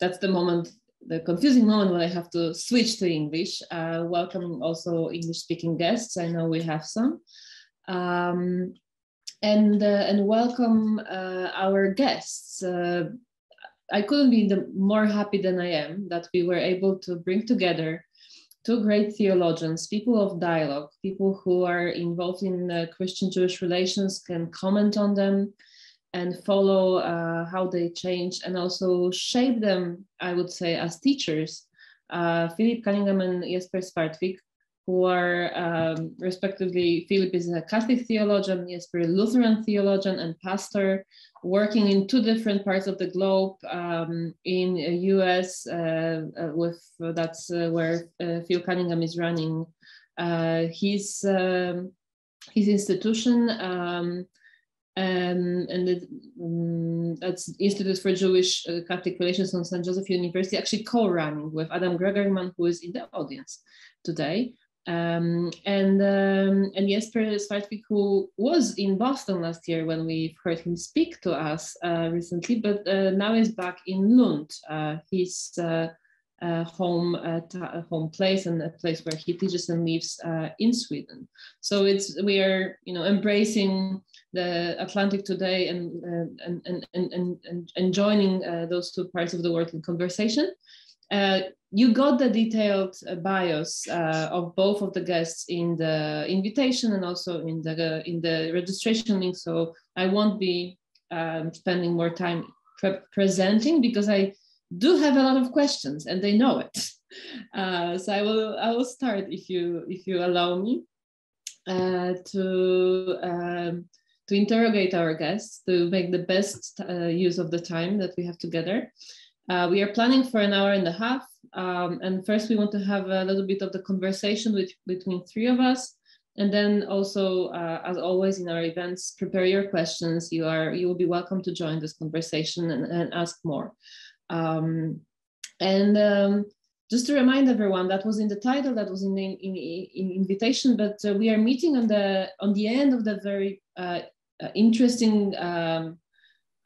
that's the moment, the confusing moment when I have to switch to English. Welcoming also English-speaking guests. I know we have some. And welcome our guests. I couldn't be more happy than I am that we were able to bring together two great theologians, people of dialogue, people who are involved in Christian-Jewish relations, can comment on them and follow how they change and also shape them, I would say, as teachers. Philip Cunningham and Jesper Svartvik, who are respectively, Philip is a Catholic theologian, Jesper a Lutheran theologian and pastor, working in two different parts of the globe. In the US, that's where Phil Cunningham is running his institution, that's Institute for Jewish Catholic Relations on St. Joseph University, actually co-running with Adam Gregerman, who is in the audience today. And Jesper Svartvik, who was in Boston last year when we heard him speak to us recently, but now is back in Lund, his home place and a place where he teaches and lives in Sweden. So we are embracing the Atlantic today and joining those two parts of the world in conversation. You got the detailed bios of both of the guests in the invitation and also in the registration link. So I won't be spending more time presenting because I do have a lot of questions and they know it. So I will start if you allow me to interrogate our guests to make the best use of the time that we have together. We are planning for an hour and a half. And first we want to have a little bit of the conversation between three of us. And then also, as always in our events, prepare your questions. You will be welcome to join this conversation and ask more. Just to remind everyone, that was in the title, that was in invitation, but we are meeting on the end of the very interesting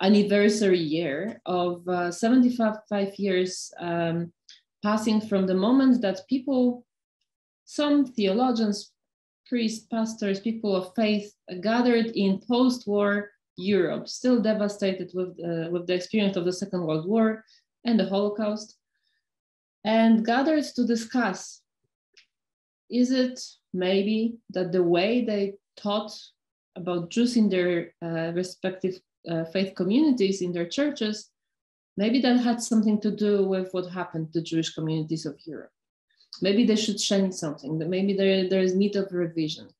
anniversary year of 75 years passing from the moment that some theologians, priests, pastors, people of faith gathered in post-war Europe, still devastated with the experience of the Second World War and the Holocaust, and gathered to discuss, is it maybe that the way they taught about Jews in their respective faith communities, in their churches, maybe that had something to do with what happened to Jewish communities of Europe. Maybe they should change something, that maybe there is need of revision.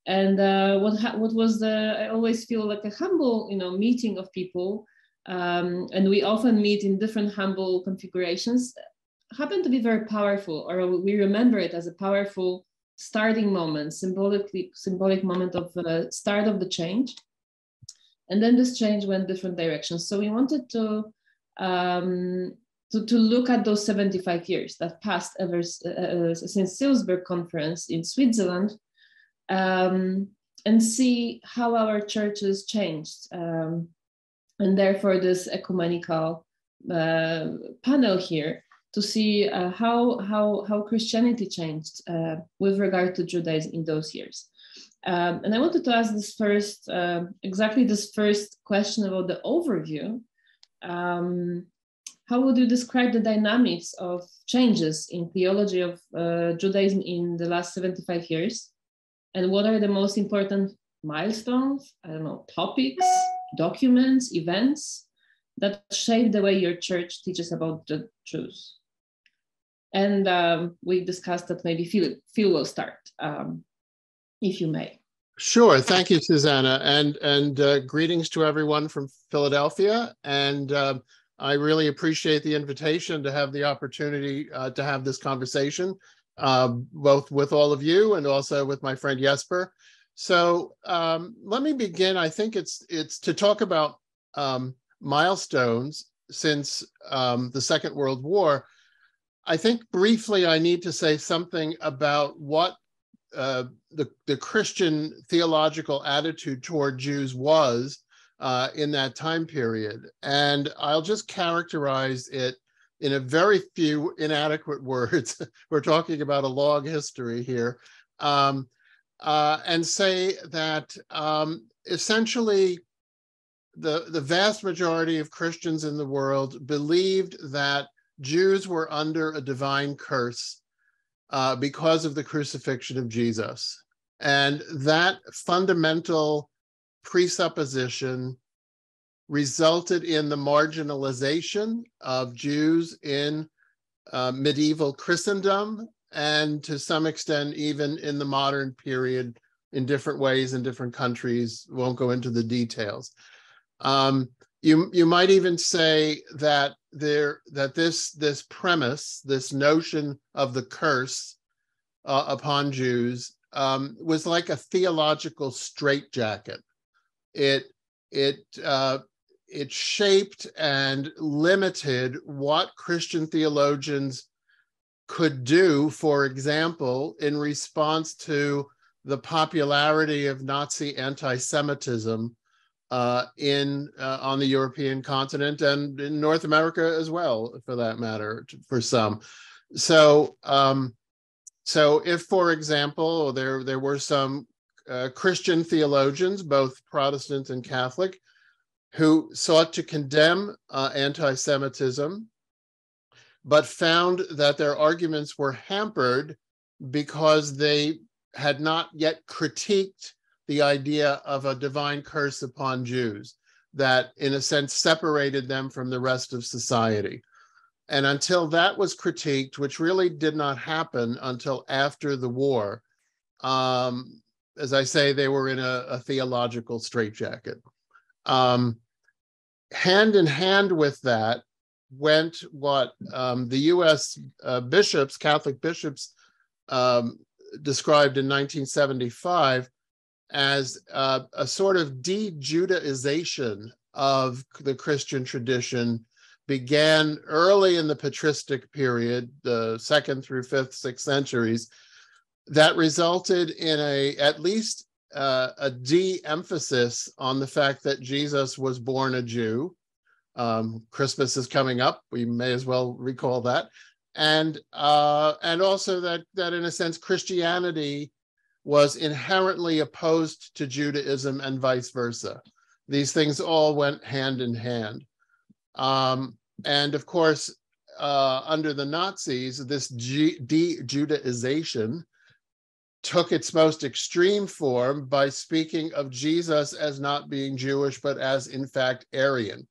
And what was I always feel like a humble, meeting of people, and we often meet in different humble configurations, happened to be very powerful, or we remember it as a powerful starting moment, symbolic moment of the start of the change. And then this change went different directions. So we wanted to look at those 75 years that passed ever since Seelisberg Conference in Switzerland, and see how our churches changed. And therefore this ecumenical panel here to see how Christianity changed with regard to Judaism in those years. And I wanted to ask this first, exactly this first question about the overview. How would you describe the dynamics of changes in theology of Judaism in the last 75 years? And what are the most important milestones, topics, documents, events that shape the way your church teaches about the Jews? And we discussed that maybe Phil will start, if you may. Sure. Thank you, Susanna. And greetings to everyone from Philadelphia. And I really appreciate the invitation to have the opportunity to have this conversation, both with all of you and also with my friend Jesper. So let me begin. I think it's to talk about milestones since the Second World War. I think briefly I need to say something about what the Christian theological attitude toward Jews was in that time period. And I'll just characterize it in a very few inadequate words, we're talking about a long history here, and say that essentially the vast majority of Christians in the world believed that Jews were under a divine curse because of the crucifixion of Jesus. And that fundamental presupposition resulted in the marginalization of Jews in medieval Christendom, and to some extent even in the modern period in different ways in different countries. Won't go into the details. You might even say that this premise, this notion of the curse upon Jews, was like a theological straitjacket. It shaped and limited what Christian theologians could do, for example, in response to the popularity of Nazi anti-Semitism on the European continent and in North America as well, for that matter, for some. So if, for example, there were some Christian theologians, both Protestant and Catholic, who sought to condemn anti-Semitism, but found that their arguments were hampered because they had not yet critiqued the idea of a divine curse upon Jews that, in a sense, separated them from the rest of society. And until that was critiqued, which really did not happen until after the war, as I say, they were in a theological straitjacket. Hand in hand with that went what the U.S. bishops, Catholic bishops, described in 1975 as a sort of de-Judaization of the Christian tradition, began early in the patristic period, the 2nd through 5th, 6th centuries, that resulted in at least a de-emphasis on the fact that Jesus was born a Jew. Christmas is coming up, we may as well recall that. And also that in a sense, Christianity was inherently opposed to Judaism and vice versa. These things all went hand in hand. And of course, under the Nazis, this de-Judaization took its most extreme form by speaking of Jesus as not being Jewish, but as in fact Aryan.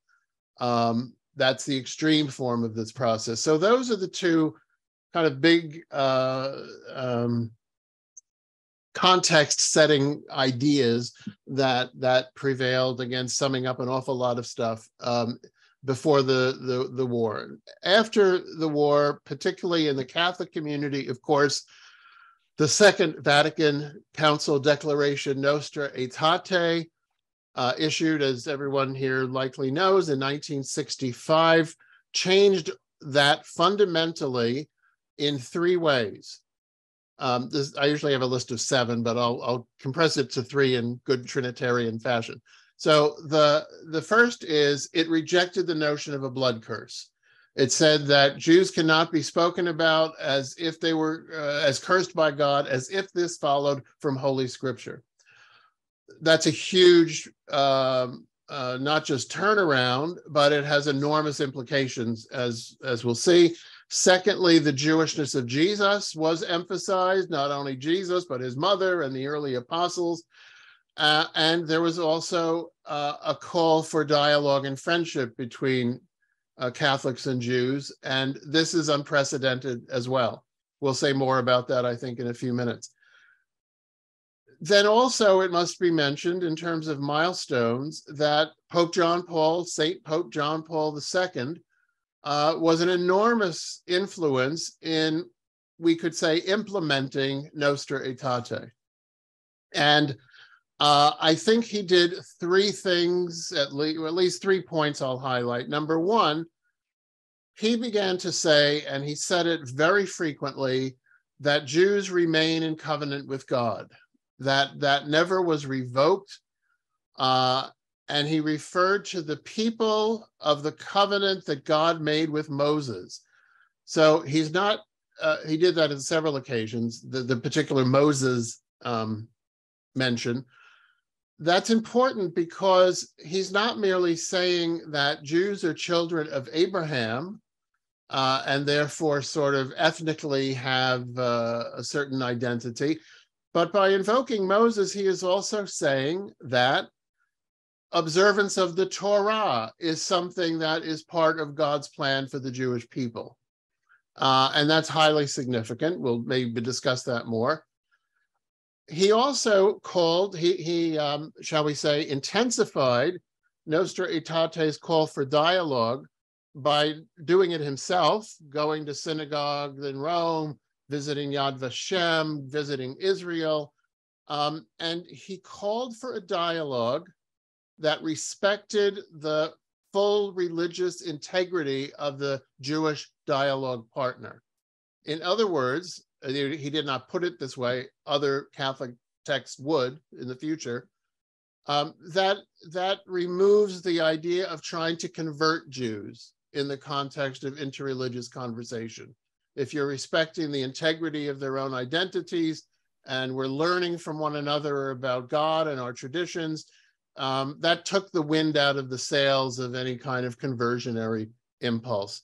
That's the extreme form of this process. So those are the two kind of big context-setting ideas that prevailed, again, summing up an awful lot of stuff before the war. After the war, particularly in the Catholic community, of course, the Second Vatican Council declaration Nostra Aetate, issued, as everyone here likely knows, in 1965, changed that fundamentally in 3 ways. I usually have a list of 7, but I'll compress it to 3 in good Trinitarian fashion. So the first is it rejected the notion of a blood curse. It said that Jews cannot be spoken about as if they were as cursed by God, as if this followed from Holy Scripture. That's a huge, not just turnaround, but it has enormous implications, as we'll see. Secondly, the Jewishness of Jesus was emphasized, not only Jesus, but his mother and the early apostles. And there was also a call for dialogue and friendship between Catholics and Jews. And this is unprecedented as well. We'll say more about that, I think, in a few minutes. Then also it must be mentioned in terms of milestones that St. Pope John Paul II was an enormous influence in, we could say, implementing Nostra Aetate. And I think he did 3 things, at least 3 points I'll highlight. Number 1, he began to say, and he said it very frequently, that Jews remain in covenant with God. That never was revoked. and he referred to the people of the covenant that God made with Moses. So he's not, he did that on several occasions, the particular Moses mention. That's important because he's not merely saying that Jews are children of Abraham and therefore sort of ethnically have a certain identity, but by invoking Moses, he is also saying that observance of the Torah is something that is part of God's plan for the Jewish people. And that's highly significant. We'll maybe discuss that more. He also called, shall we say, intensified Nostra Aetate's call for dialogue by doing it himself, going to synagogue in Rome, visiting Yad Vashem, visiting Israel. And he called for a dialogue that respected the full religious integrity of the Jewish dialogue partner. In other words, he did not put it this way, other Catholic texts would in the future, that removes the idea of trying to convert Jews in the context of interreligious conversation. If you're respecting the integrity of their own identities and we're learning from one another about God and our traditions, that took the wind out of the sails of any kind of conversionary impulse.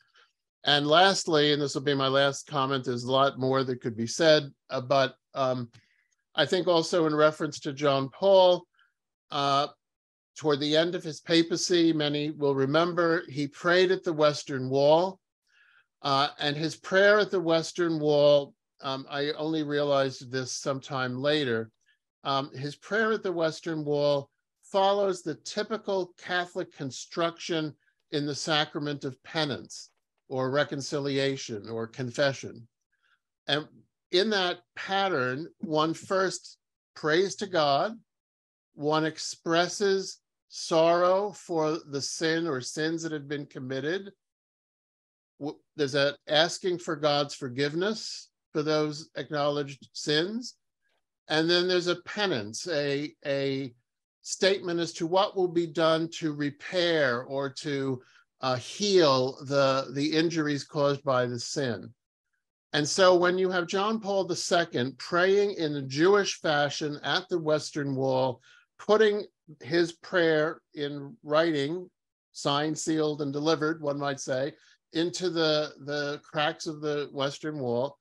And lastly, and this will be my last comment, there's a lot more that could be said, but I think also in reference to John Paul, toward the end of his papacy, many will remember, he prayed at the Western Wall, and his prayer at the Western Wall, I only realized this sometime later, his prayer at the Western Wall follows the typical Catholic construction in the sacrament of penance or reconciliation or confession. And in that pattern, one first prays to God, one expresses sorrow for the sin or sins that have been committed. There's an asking for God's forgiveness for those acknowledged sins. And then there's a penance, a statement as to what will be done to repair or to heal the injuries caused by the sin. And so when you have John Paul II praying in a Jewish fashion at the Western Wall, putting his prayer in writing, signed, sealed, and delivered, one might say, into the cracks of the Western Wall,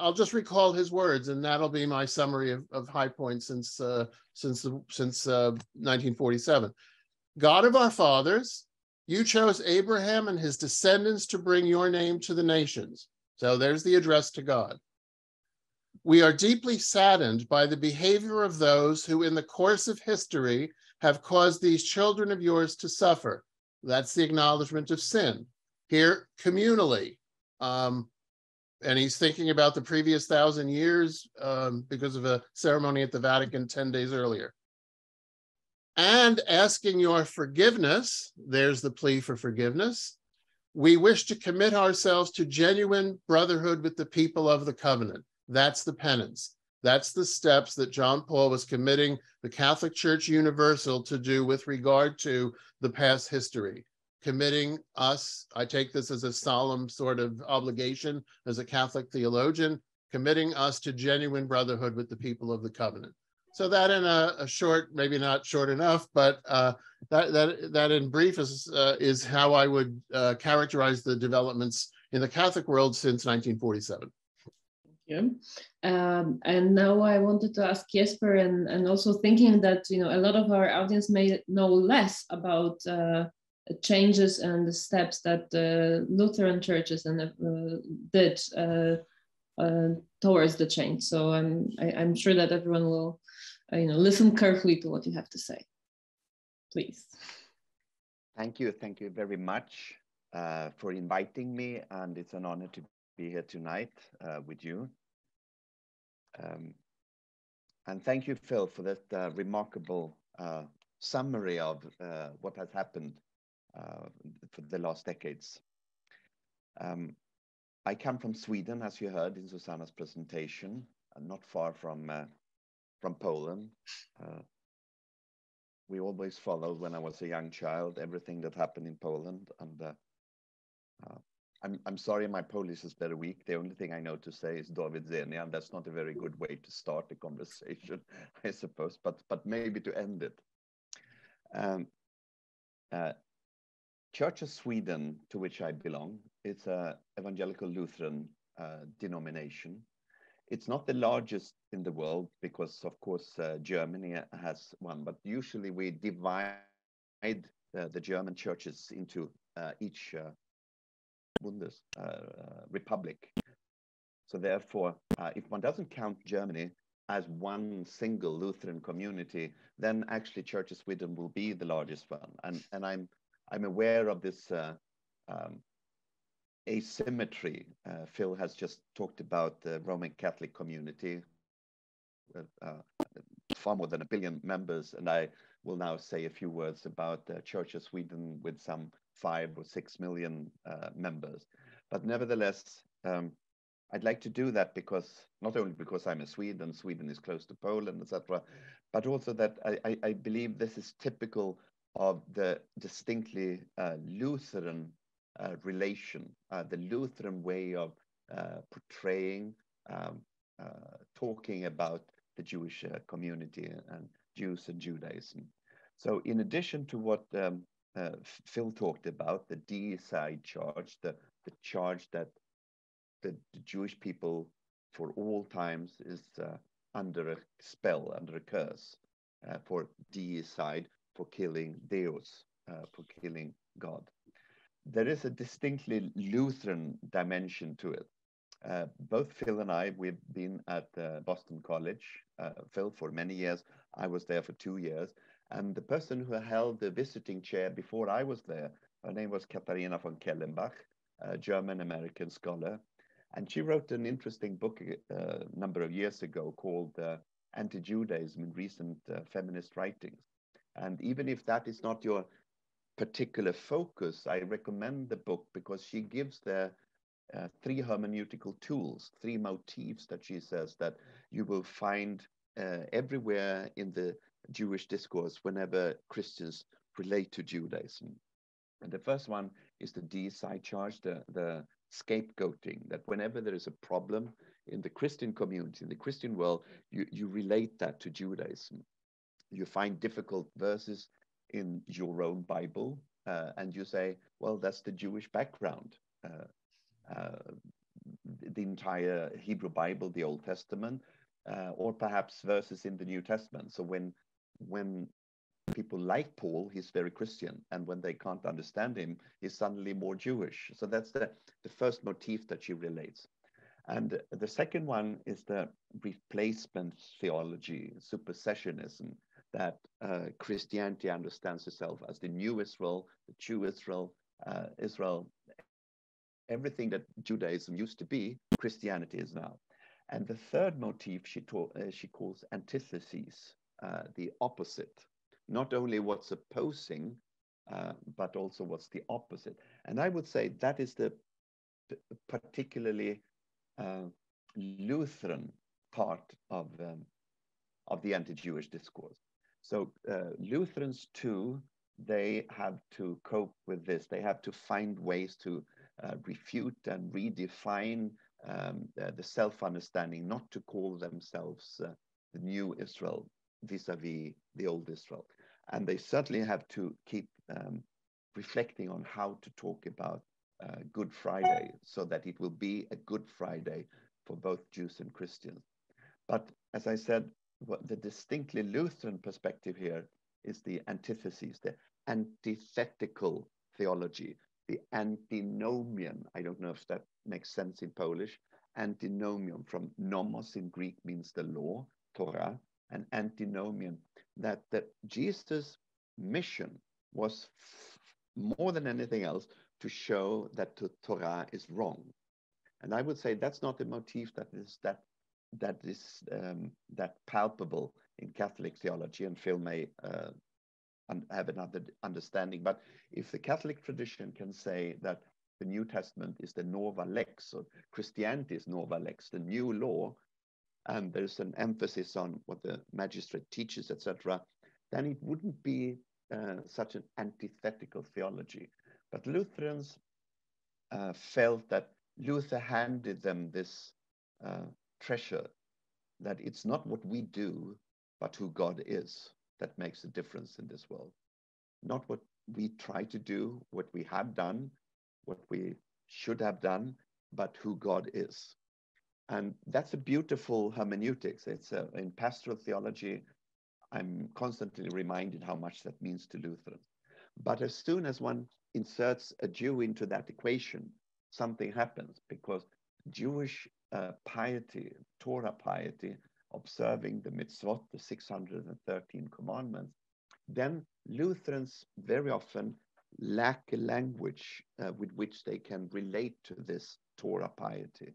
I'll just recall his words, and that'll be my summary of high points since 1947. God of our fathers, you chose Abraham and his descendants to bring your name to the nations. So there's the address to God. We are deeply saddened by the behavior of those who in the course of history have caused these children of yours to suffer. That's the acknowledgement of sin. Here, communally, and he's thinking about the previous 1,000 years because of a ceremony at the Vatican 10 days earlier. And asking your forgiveness, there's the plea for forgiveness. We wish to commit ourselves to genuine brotherhood with the people of the covenant. That's the penance. That's the steps that John Paul was committing the Catholic Church Universal to do with regard to the past history. Committing us, I take this as a solemn sort of obligation as a Catholic theologian, committing us to genuine brotherhood with the people of the covenant. So that in a short, maybe not short enough, but that in brief is how I would characterize the developments in the Catholic world since 1947. Thank you. And now I wanted to ask Jesper, and also thinking that a lot of our audience may know less about changes and the steps that Lutheran churches did towards the change. So I'm sure that everyone will listen carefully to what you have to say. Please. Thank you very much for inviting me, and it's an honor to be here tonight with you. And thank you, Phil, for that remarkable summary of what has happened for the last decades. I come from Sweden, as you heard in Susanna's presentation, not far from Poland. we always followed, when I was a young child, everything that happened in Poland. And I'm sorry, my Polish is very weak. The only thing I know to say is "Do widzenia," and that's not a very good way to start a conversation, I suppose, but maybe to end it. Church of Sweden, to which I belong, it's an evangelical Lutheran denomination. It's not the largest in the world because, of course, Germany has one, but usually we divide the German churches into each republic. So therefore, if one doesn't count Germany as one single Lutheran community, then actually Church of Sweden will be the largest one. And I'm aware of this asymmetry. Phil has just talked about the Roman Catholic community with far more than 1 billion members, and I will now say a few words about the Church of Sweden with some 5 or 6 million members. But nevertheless, I'd like to do that because, not only because I'm a Swede and Sweden is close to Poland, etc., but also that I believe this is typical of the distinctly Lutheran relation, the Lutheran way of portraying, talking about the Jewish community and Jews and Judaism. So in addition to what Phil talked about, the deicide charge, the charge that the Jewish people for all times is under a spell, under a curse, for deicide, for killing Deus, for killing God. There is a distinctly Lutheran dimension to it. Both Phil and I, we've been at Boston College, Phil for many years. I was there for 2 years. And the person who held the visiting chair before I was there, her name was Katharina von Kellenbach, a German-American scholar. And she wrote an interesting book a number of years ago called Anti-Judaism in Recent Feminist Writings. And even if that is not your particular focus, I recommend the book because she gives the 3 hermeneutical tools, 3 motifs that she says that you will find everywhere in the Jewish discourse whenever Christians relate to Judaism. And the first one is the deicide charge, the scapegoating, that whenever there is a problem in the Christian community, in the Christian world, you relate that to Judaism. You find difficult verses in your own Bible, and you say, well, that's the Jewish background. The entire Hebrew Bible, the Old Testament, or perhaps verses in the New Testament. So when people like Paul, he's very Christian, and when they can't understand him, he's suddenly more Jewish. So that's the first motif that she relates. And the second one is the replacement theology, supersessionism, that Christianity understands itself as the new Israel, the true Israel, Israel. Everything that Judaism used to be, Christianity is now. And the third motif she calls antitheses, the opposite. Not only what's opposing, but also what's the opposite. And I would say that is the particularly Lutheran part of the anti-Jewish discourse. So Lutherans too, they have to cope with this. They have to find ways to refute and redefine the self-understanding, not to call themselves the new Israel vis-a-vis the old Israel. And they certainly have to keep reflecting on how to talk about Good Friday so that it will be a Good Friday for both Jews and Christians. But as I said, the distinctly Lutheran perspective here is the antitheses, the antithetical theology, the antinomian. I don't know if that makes sense in Polish. Antinomian, from nomos in Greek means the law, Torah, and antinomian, that Jesus' mission was more than anything else to show that the Torah is wrong. And I would say that's not a motif that is palpable in Catholic theology, and Phil may have another understanding. But if the Catholic tradition can say that the New Testament is the Nova Lex, or Christianity is Nova Lex, the new law, and there's an emphasis on what the magistrate teaches, etc., then it wouldn't be such an antithetical theology. But Lutherans felt that Luther handed them this treasure, that it's not what we do, but who God is that makes a difference in this world. Not what we try to do, what we have done, what we should have done, but who God is. And that's a beautiful hermeneutics. It's in pastoral theology, I'm constantly reminded how much that means to Lutherans. But as soon as one inserts a Jew into that equation, something happens, because Jewish piety, Torah piety, observing the mitzvot, the 613 commandments, then Lutherans very often lack a language with which they can relate to this Torah piety.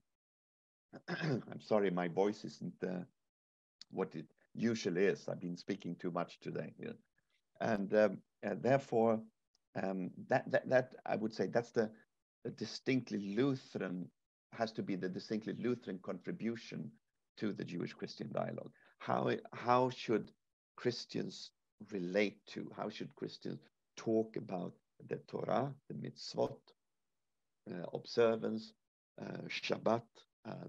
I'm sorry, my voice isn't what it usually is. I've been speaking too much today. Yeah. And therefore, that I would say that's the distinctly Lutheran, has to be the distinctly Lutheran contribution to the Jewish-Christian dialogue. How should Christians relate to, how should Christians talk about the Torah, the mitzvot, observance, Shabbat,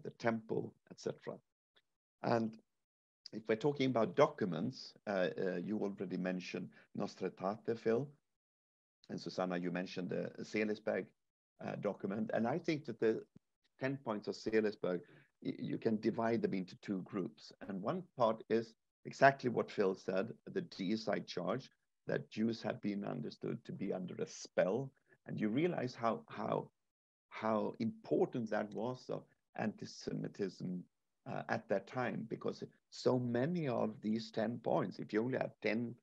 the temple, etc. And if we're talking about documents, you already mentioned Nostra Aetate, Phil, and Susanna, you mentioned the Seelisberg document. And I think that the 10 points of Seelisberg, you can divide them into two groups. And one part is exactly what Phil said, the deicide charge, that Jews have been understood to be under a spell. And you realize how important that was of anti-Semitism at that time, because so many of these 10 points, if you only have 10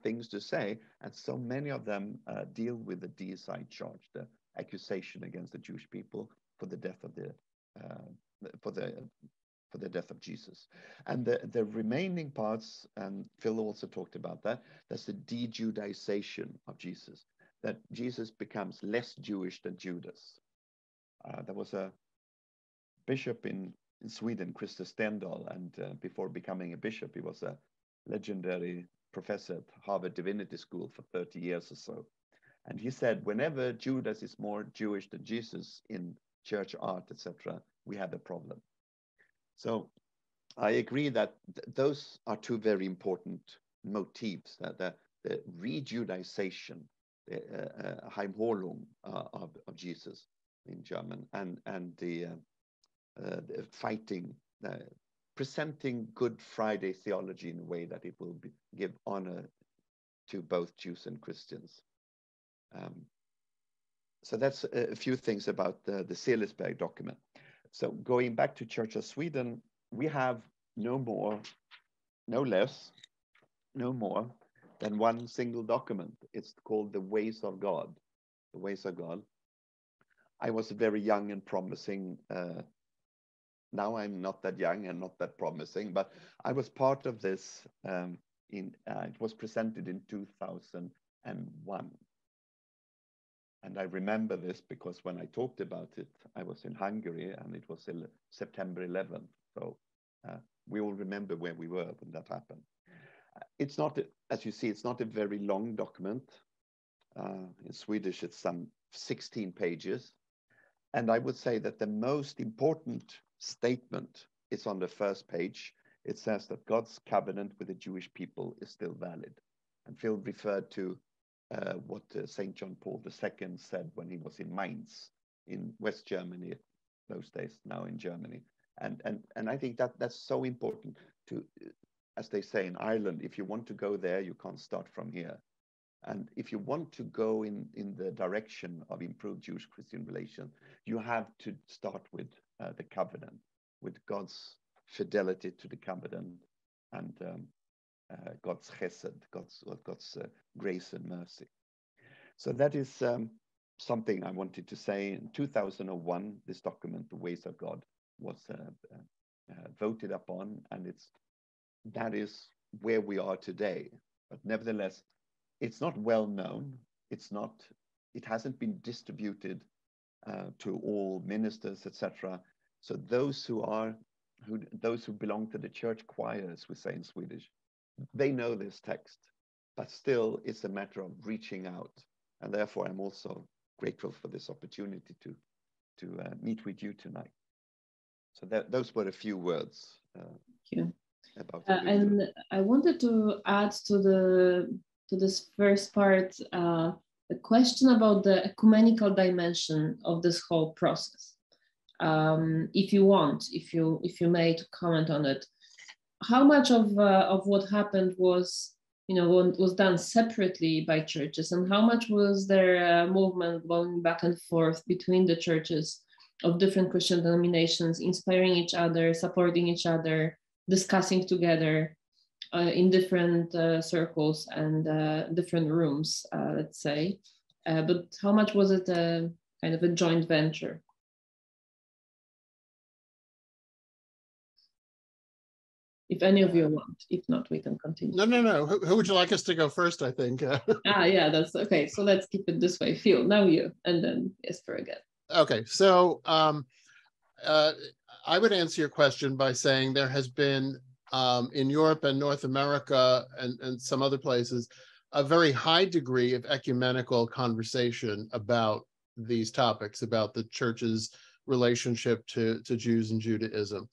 things to say, and so many of them deal with the deicide charge, the accusation against the Jewish people for the death of the death of Jesus. And the remaining parts, and Phil also talked about that, that's the de-Judaization of Jesus, that Jesus becomes less Jewish than Judas. There was a bishop in Sweden, Christer Stendahl, and before becoming a bishop, he was a legendary professor at Harvard Divinity School for 30 years or so. And he said, whenever Judas is more Jewish than Jesus in church art, etc., we have a problem. So I agree that those are two very important motifs, the re-Judaization, Heimholung of Jesus in German, and the fighting, presenting Good Friday theology in a way that it will give honor to both Jews and Christians. So that's a few things about the Seelisberg document. So going back to Church of Sweden, we have no more than one single document. It's called The Ways of God. The Ways of God. I was very young and promising. Now I'm not that young and not that promising, but I was part of this. It was presented in 2001. And I remember this because when I talked about it, I was in Hungary and it was September 11th. So we all remember where we were when that happened. It's not, as you see, it's not a very long document. In Swedish, it's some 16 pages. And I would say that the most important statement is on the first page. It says that God's covenant with the Jewish people is still valid. And Phil referred to what St. John Paul II said when he was in Mainz in West Germany those days, now in Germany. And I think that's so important to, as they say in Ireland, if you want to go there, you can't start from here. And if you want to go in the direction of improved Jewish-Christian relations, you have to start with the covenant, with God's fidelity to the covenant and God's chesed, God's grace and mercy. So that is something I wanted to say. In 2001, this document, The Ways of God, was voted upon, and that is where we are today. But nevertheless, it's not well known. It hasn't been distributed to all ministers, etc. So those who belong to the church choir, as we say in Swedish, they know this text. but still it's a matter of reaching out. And therefore, I'm also grateful for this opportunity to meet with you tonight. So those were a few words about and I wanted to add to this first part a question about the ecumenical dimension of this whole process. If you want, if you may, to comment on it, how much of what happened was, was done separately by churches, and how much was there a movement going back and forth between the churches of different Christian denominations, inspiring each other, supporting each other, discussing together in different circles and different rooms, let's say. But how much was it a kind of a joint venture? If any of you want, if not, we can continue. No. Who would you like us to go first, I think? Yeah, that's okay. So let's keep it this way. Phil, now you, and then Jesper again. Okay, so I would answer your question by saying there has been, in Europe and North America and some other places, a very high degree of ecumenical conversation about these topics, about the church's relationship to Jews and Judaism.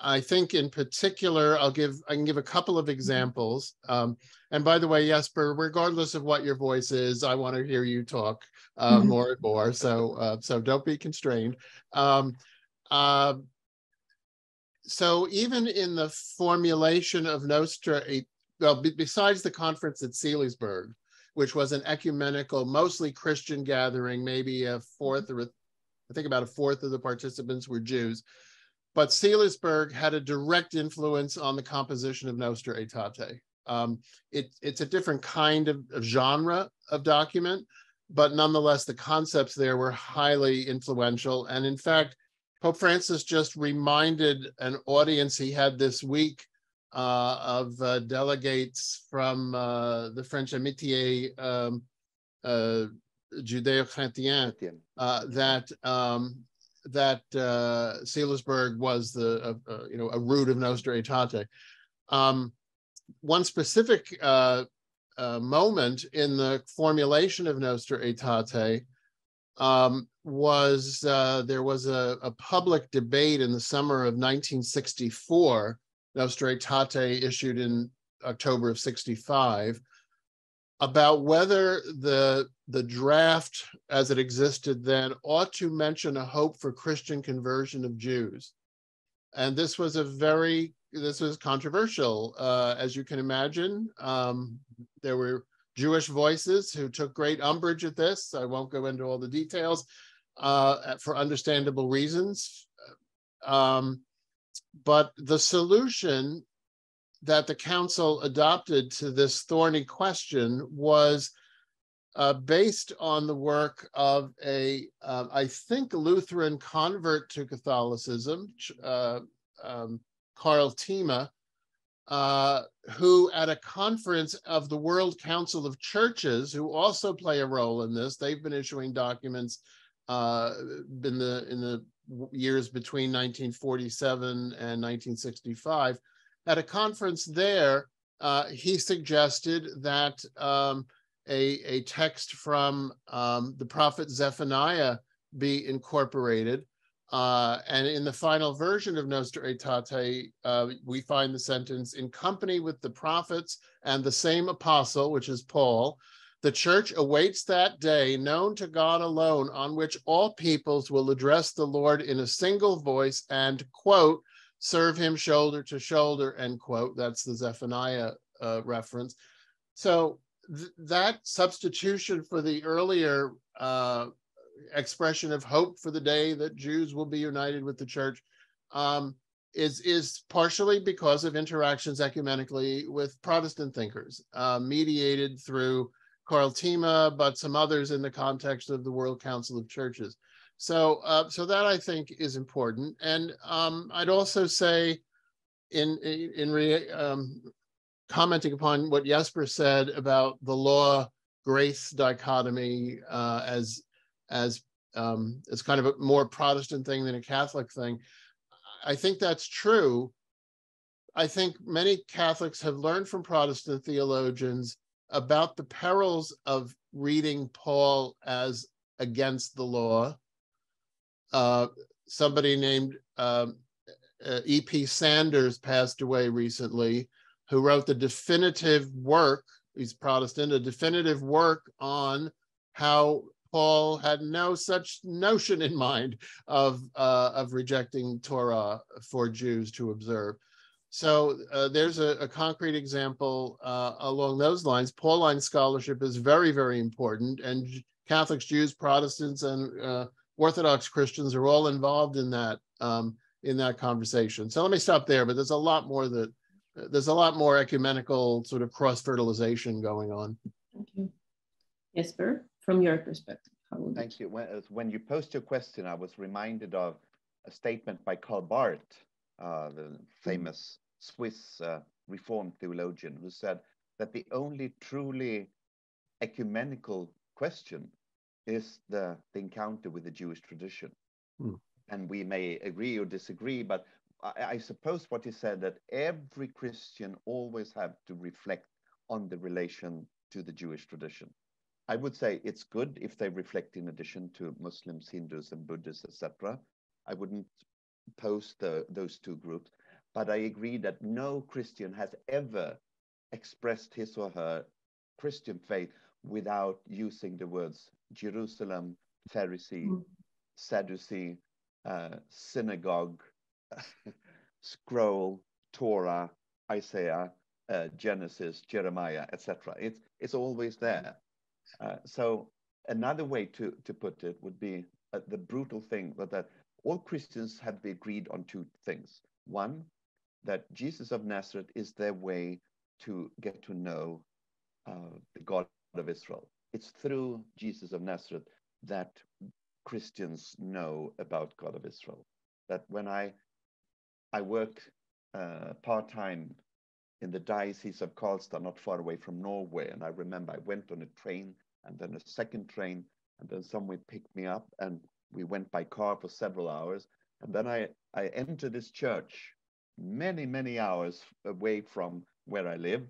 I think in particular, I can give a couple of examples. And by the way, Jesper, regardless of what your voice is, I want to hear you talk more and more. So don't be constrained. So even in the formulation of Nostra, besides the conference at Seelisberg, which was an ecumenical, mostly Christian gathering, maybe I think about a fourth of the participants were Jews. But Seelisberg had a direct influence on the composition of Nostra Aetate. It's a different kind of genre of document, but nonetheless, the concepts there were highly influential. And in fact, Pope Francis just reminded an audience he had this week of delegates from the French Amitié Judéo-Chrétien that Seelisberg was a root of Nostra Aetate. One specific moment in the formulation of Nostra Aetate was there was a public debate in the summer of 1964, Nostra Aetate issued in October of 65, about whether the draft as it existed then ought to mention a hope for Christian conversion of Jews. And this was controversial, as you can imagine. There were Jewish voices who took great umbrage at this. I won't go into all the details for understandable reasons. But the solution that the council adopted to this thorny question was based on the work of I think, Lutheran convert to Catholicism, Karl Thema, who at a conference of the World Council of Churches, who also play a role in this, they've been issuing documents in the years between 1947 and 1965. At a conference there, he suggested that a text from the prophet Zephaniah be incorporated. And in the final version of Nostra Aetate, we find the sentence, "In company with the prophets and the same apostle," which is Paul, "the church awaits that day known to God alone, on which all peoples will address the Lord in a single voice and," quote, "serve him shoulder to shoulder," end quote. That's the Zephaniah reference. So that substitution for the earlier expression of hope for the day that Jews will be united with the church is partially because of interactions ecumenically with Protestant thinkers, mediated through Karl Thema, but some others in the context of the World Council of Churches. So that I think is important. And I'd also say, commenting upon what Jesper said about the law-grace dichotomy as kind of a more Protestant thing than a Catholic thing, I think that's true. I think many Catholics have learned from Protestant theologians about the perils of reading Paul as against the law. Somebody named E.P. Sanders passed away recently, who wrote the definitive work, he's Protestant, a definitive work on how Paul had no such notion in mind of rejecting Torah for Jews to observe. So there's a concrete example along those lines. Pauline scholarship is very, very important, and Catholics, Jews, Protestants, and Orthodox Christians are all involved in that conversation. So let me stop there. But there's a lot more ecumenical sort of cross-fertilization going on. Thank you, Jesper. From your perspective, how would Thank you. When you posed your question, I was reminded of a statement by Karl Barth, the famous Swiss Reformed theologian, who said that the only truly ecumenical question is the encounter with the Jewish tradition. And we may agree or disagree, but I suppose what he said, that every Christian always have to reflect on the relation to the Jewish tradition. I would say it's good if they reflect in addition to Muslims, Hindus, and Buddhists, etc. I wouldn't post those two groups, but I agree that no Christian has ever expressed his or her Christian faith without using the words Jerusalem, Pharisee, Sadducee, synagogue, scroll, Torah, Isaiah, Genesis, Jeremiah, etc. It's always there. So another way to put it would be the brutal thing, but that all Christians have agreed on two things. One, that Jesus of Nazareth is their way to get to know the God of Israel. It's through Jesus of Nazareth that Christians know about God of Israel. That when I work part-time in the Diocese of Karlstad, not far away from Norway, and I remember I went on a train and then a second train, and then someone picked me up, and we went by car for several hours. And then I entered this church many hours away from where I live,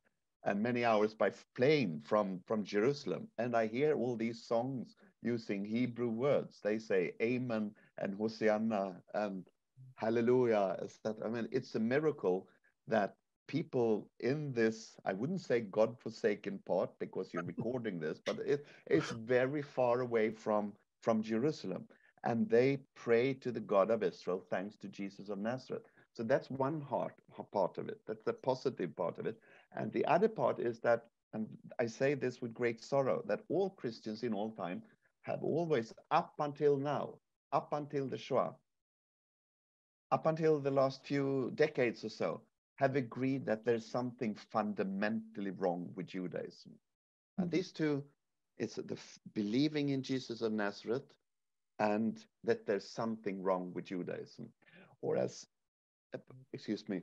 and many hours by plane from Jerusalem. And I hear all these songs using Hebrew words. They say Amen and Hosanna and Hallelujah. I mean, it's a miracle that people in this, I wouldn't say God-forsaken part because you're recording this, but it's very far away from Jerusalem. And they pray to the God of Israel thanks to Jesus of Nazareth. So that's one part of it. That's the positive part of it. And the other part is that, and I say this with great sorrow, that all Christians in all time have always, up until now, up until the Shoah, up until the last few decades or so, have agreed that there's something fundamentally wrong with Judaism. And these two, it's the believing in Jesus of Nazareth and that there's something wrong with Judaism. Or as, excuse me,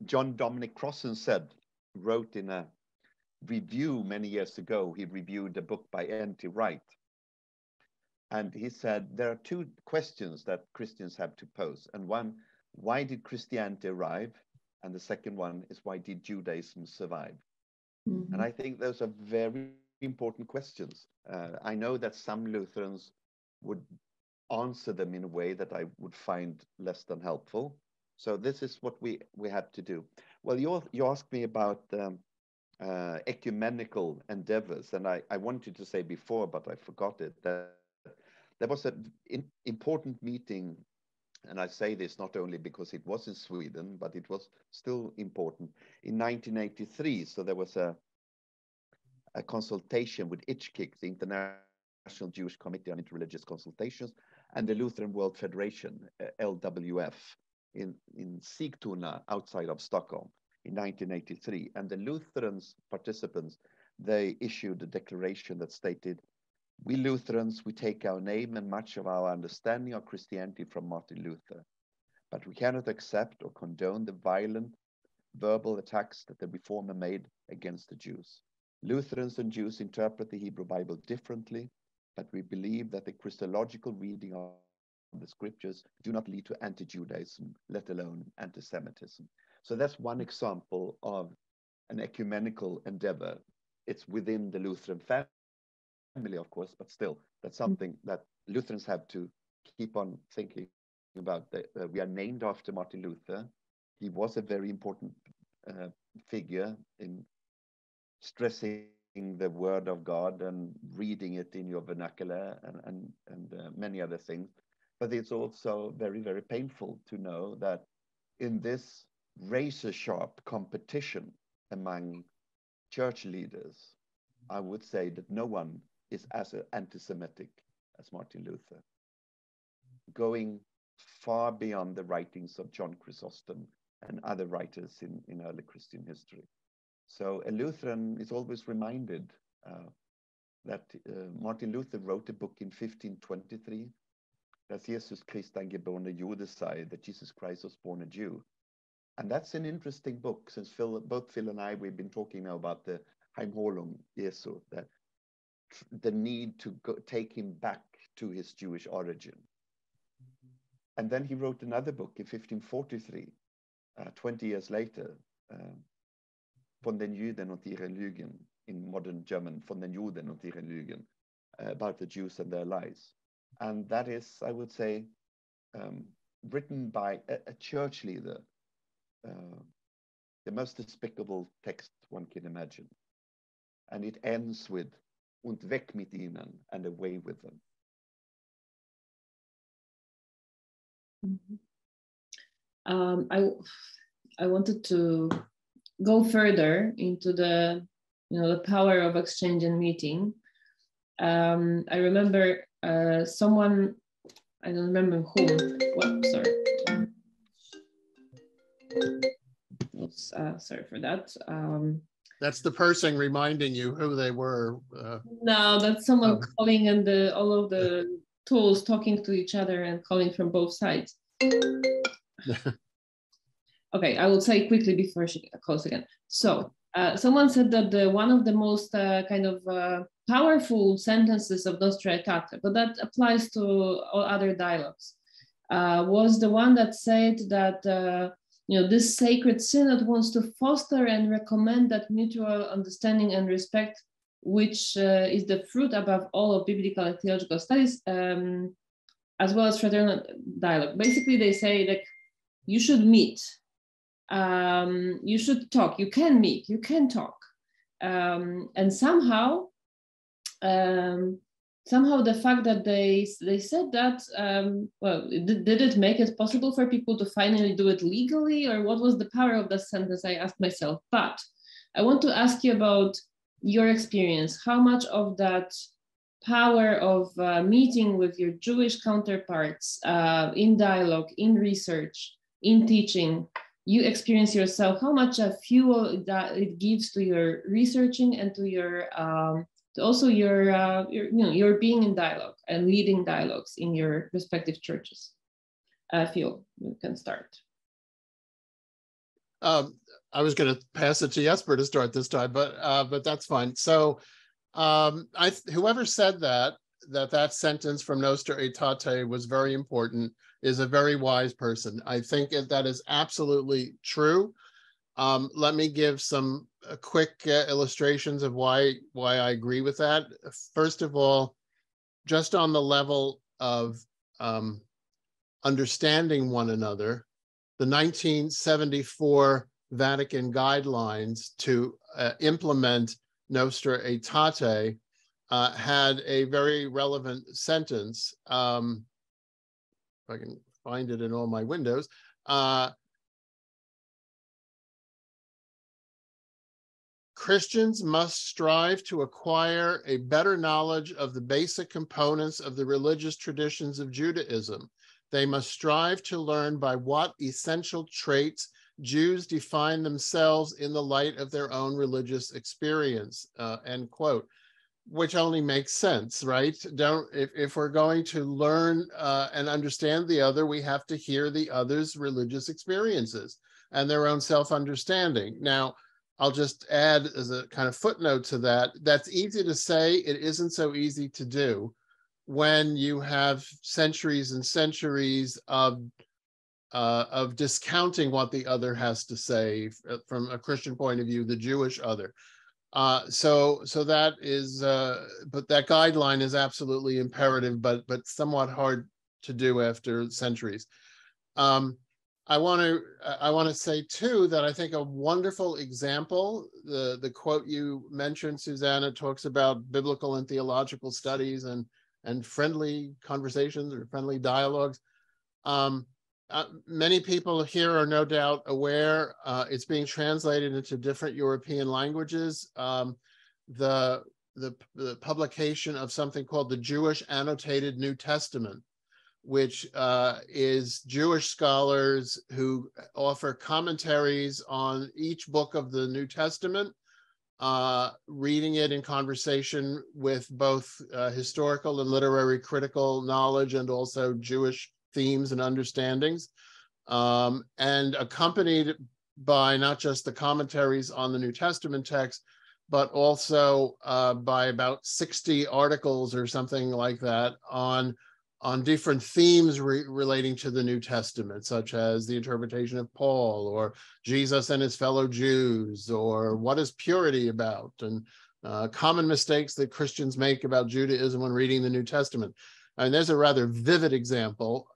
John Dominic Crossan wrote in a review many years ago, he reviewed a book by N.T. Wright. And he said, there are two questions that Christians have to pose. And one, why did Christianity arrive? And the second one is, why did Judaism survive? And I think those are very important questions. I know that some Lutherans would answer them in a way that I would find less than helpful. So this is what we have to do. Well, you asked me about ecumenical endeavors, and I wanted to say before, but I forgot it, that there was an important meeting, and I say this not only because it was in Sweden, but it was still important, in 1983. So there was a consultation with ICHKIC, the International Jewish Committee on Interreligious Consultations, and the Lutheran World Federation, LWF, in Sigtuna, outside of Stockholm, in 1983. And the Lutherans participants, they issued a declaration that stated, we Lutherans, we take our name and much of our understanding of Christianity from Martin Luther, but we cannot accept or condone the violent verbal attacks that the Reformer made against the Jews. Lutherans and Jews interpret the Hebrew Bible differently, but we believe that the Christological reading of the scriptures do not lead to anti-Judaism, let alone anti-Semitism. So that's one example of an ecumenical endeavor. It's within the Lutheran family, of course, but still, that's something that Lutherans have to keep on thinking about. We are named after Martin Luther. He was a very important figure in stressing the word of God and reading it in your vernacular and many other things. But it's also very, very painful to know that in this razor-sharp competition among church leaders, I would say that no one is as anti-Semitic as Martin Luther, going far beyond the writings of John Chrysostom and other writers in early Christian history. So a Lutheran is always reminded that Martin Luther wrote a book in 1523, dass Jesus Christ ein geborener Jude sei, that Jesus Christ was born a Jew. And that's an interesting book, since both Phil and I, we've been talking now about the Heimholung Jesu, that the need to take him back to his Jewish origin. And then he wrote another book in 1543, 20 years later, von den Juden und ihren Lügen, in modern German, von den Juden und ihren Lügen, about the Jews and their lies. And that is, I would say, written by a church leader, the most despicable text one can imagine. And it ends with, und weg mit ihnen, and away with them. I wanted to go further into the power of exchange and meeting. I remember someone, I don't remember whom. Well, sorry. Oops, sorry for that. That's the person reminding you who they were. No, that's someone calling, and all of the tools talking to each other and calling from both sides. Okay, I will say quickly before she calls again. So someone said that one of the most powerful sentences of Nostra Aetate, but that applies to all other dialogues, was the one that said that this sacred synod wants to foster and recommend that mutual understanding and respect, which is the fruit above all of biblical and theological studies, as well as fraternal dialogue. Basically, they say that you should meet, you should talk, you can meet, you can talk. And somehow the fact that they said that, did it make it possible for people to finally do it legally, or what was the power of that sentence, I asked myself. But I want to ask you about your experience. How much of that power of meeting with your Jewish counterparts in dialogue, in research, in teaching, you experience yourself? How much fuel that it gives to your researching and to your also your being in dialogue and leading dialogues in your respective churches? Phil, you can start. I was going to pass it to Jesper to start this time, but that's fine. So whoever said that sentence from Nostra Aetate was very important is a very wise person. I think that is absolutely true. Let me give some quick illustrations of why I agree with that. First of all, just on the level of understanding one another, the 1974 Vatican guidelines to implement Nostra Aetate had a very relevant sentence. If I can find it in all my windows. Christians must strive to acquire a better knowledge of the basic components of the religious traditions of Judaism. They must strive to learn by what essential traits Jews define themselves in the light of their own religious experience, end quote, which only makes sense, right? If we're going to learn and understand the other, we have to hear the other's religious experiences and their own self-understanding. Now, I'll just add as a kind of footnote to that, that's easy to say, it isn't so easy to do. when you have centuries and centuries of discounting what the other has to say from a Christian point of view, the Jewish other. So that is, but that guideline is absolutely imperative, but somewhat hard to do after centuries. I want to say too that I think a wonderful example, the quote you mentioned, Susanna, talks about biblical and theological studies and friendly conversations or friendly dialogues. Many people here are no doubt aware. It's being translated into different European languages. The publication of something called the Jewish Annotated New Testament, which is Jewish scholars who offer commentaries on each book of the New Testament, reading it in conversation with both historical and literary critical knowledge and also Jewish themes and understandings, and accompanied by not just the commentaries on the New Testament text, but also by about 60 articles or something like that on different themes relating to the New Testament, such as the interpretation of Paul, or Jesus and his fellow Jews, or what is purity about, and common mistakes that Christians make about Judaism when reading the New Testament. And there's a rather vivid example,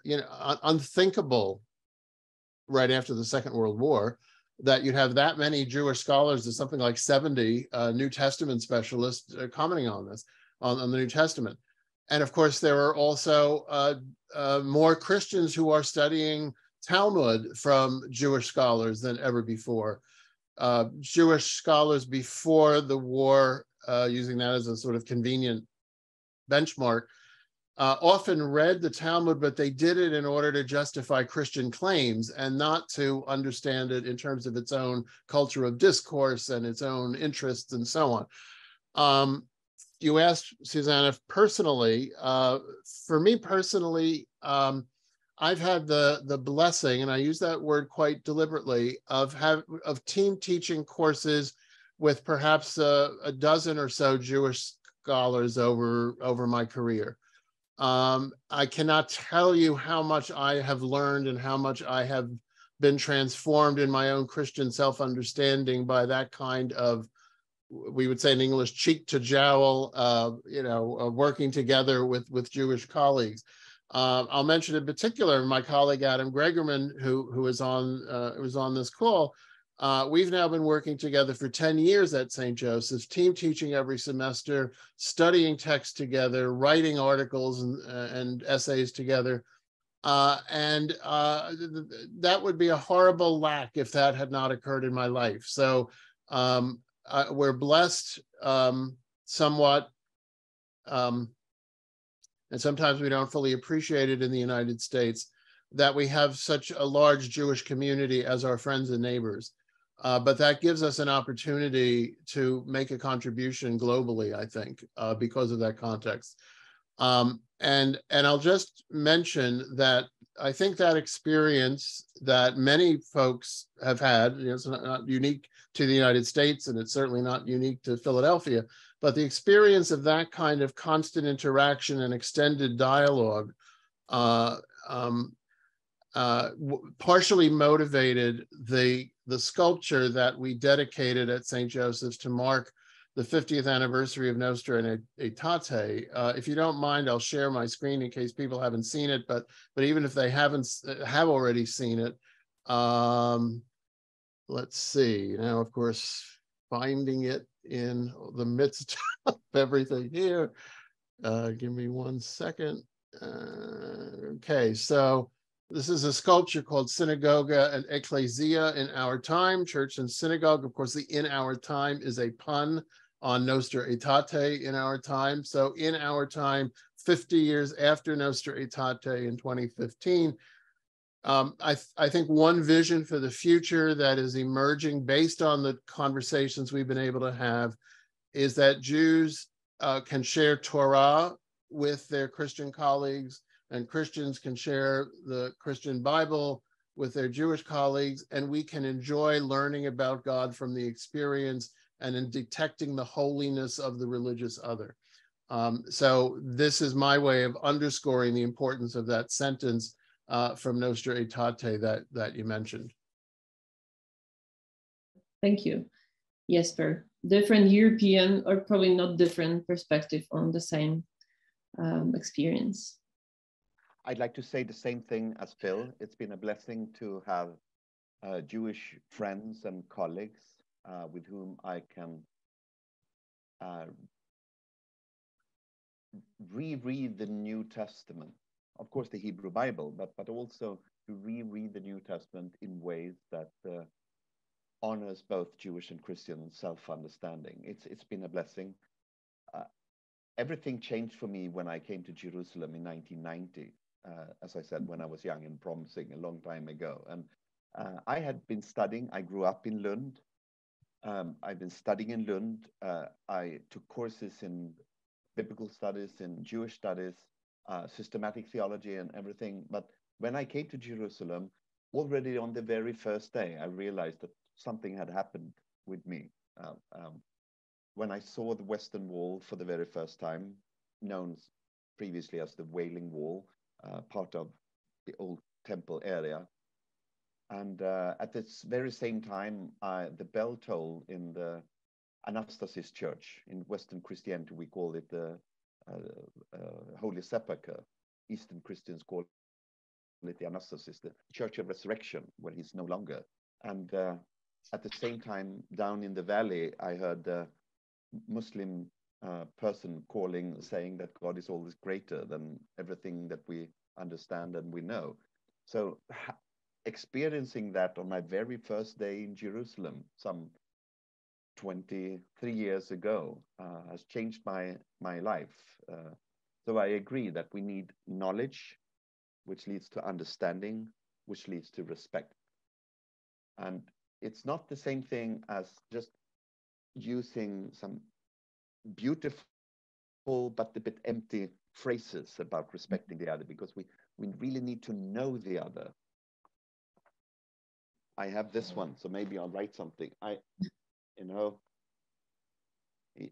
unthinkable right after the Second World War, that you'd have that many Jewish scholars, there's something like 70 New Testament specialists commenting on this, on the New Testament. And of course, there are also more Christians who are studying Talmud from Jewish scholars than ever before. Jewish scholars before the war, using that as a sort of convenient benchmark, often read the Talmud, but they did it in order to justify Christian claims and not to understand it in terms of its own culture of discourse and its own interests and so on. You asked, Susanna, personally. For me personally, I've had the blessing, and I use that word quite deliberately, of team teaching courses with perhaps a dozen or so Jewish scholars over my career. I cannot tell you how much I have learned and how much I have been transformed in my own Christian self-understanding by that kind of, we would say in English, cheek to jowl, working together with Jewish colleagues. I'll mention in particular my colleague Adam Gregerman, who was on this call. We've now been working together for 10 years at St. Joseph's, team teaching every semester, studying text together, writing articles and essays together. That would be a horrible lack if that had not occurred in my life. So we're blessed somewhat, and sometimes we don't fully appreciate it in the United States, that we have such a large Jewish community as our friends and neighbors. But that gives us an opportunity to make a contribution globally, I think, because of that context. And I'll just mention that I think that experience that many folks have had, it's not unique to the United States, and it's certainly not unique to Philadelphia, but the experience of that kind of constant interaction and extended dialogue partially motivated the sculpture that we dedicated at St. Joseph's to mark the 50th anniversary of Nostra Aetate. If you don't mind, I'll share my screen in case people haven't seen it, but even if they have already seen it, let's see. Now, of course, finding it in the midst of everything here. Give me 1 second. Okay, so this is a sculpture called Synagoga and Ecclesia in Our Time, Church and Synagogue. Of course, the in our time is a pun on Nostra Aetate, in our time. So in our time, 50 years after Nostra Aetate in 2015, I think one vision for the future that is emerging based on the conversations we've been able to have is that Jews can share Torah with their Christian colleagues, and Christians can share the Christian Bible with their Jewish colleagues, and we can enjoy learning about God from the experience and in detecting the holiness of the religious other. So this is my way of underscoring the importance of that sentence from Nostra Aetate that you mentioned. Thank you, Jesper. Different European, or probably not different, perspective on the same experience. I'd like to say the same thing as Phil. It's been a blessing to have Jewish friends and colleagues with whom I can reread the New Testament. Of course, the Hebrew Bible, but also to reread the New Testament in ways that honors both Jewish and Christian self-understanding. It's been a blessing. Everything changed for me when I came to Jerusalem in 1990. As I said, when I was young and promising a long time ago. And I had been studying. I grew up in Lund. I've been studying in Lund. I took courses in biblical studies, in Jewish studies, systematic theology and everything. But when I came to Jerusalem, already on the very first day, I realized that something had happened with me. When I saw the Western Wall for the very first time, known previously as the Wailing Wall, part of the old temple area. And at this very same time, the bell toll in the Anastasis Church. In Western Christianity, we call it the Holy Sepulchre. Eastern Christians call it the Anastasis, the Church of Resurrection, where he's no longer. And at the same time, down in the valley, I heard a Muslim person calling, saying that God is always greater than everything that we understand and we know. So experiencing that on my very first day in Jerusalem, some 23 years ago, has changed my life. So I agree that we need knowledge, which leads to understanding, which leads to respect. And it's not the same thing as just using some beautiful but a bit empty phrases about respecting the other, because we really need to know the other. I have this one, so maybe I'll write something.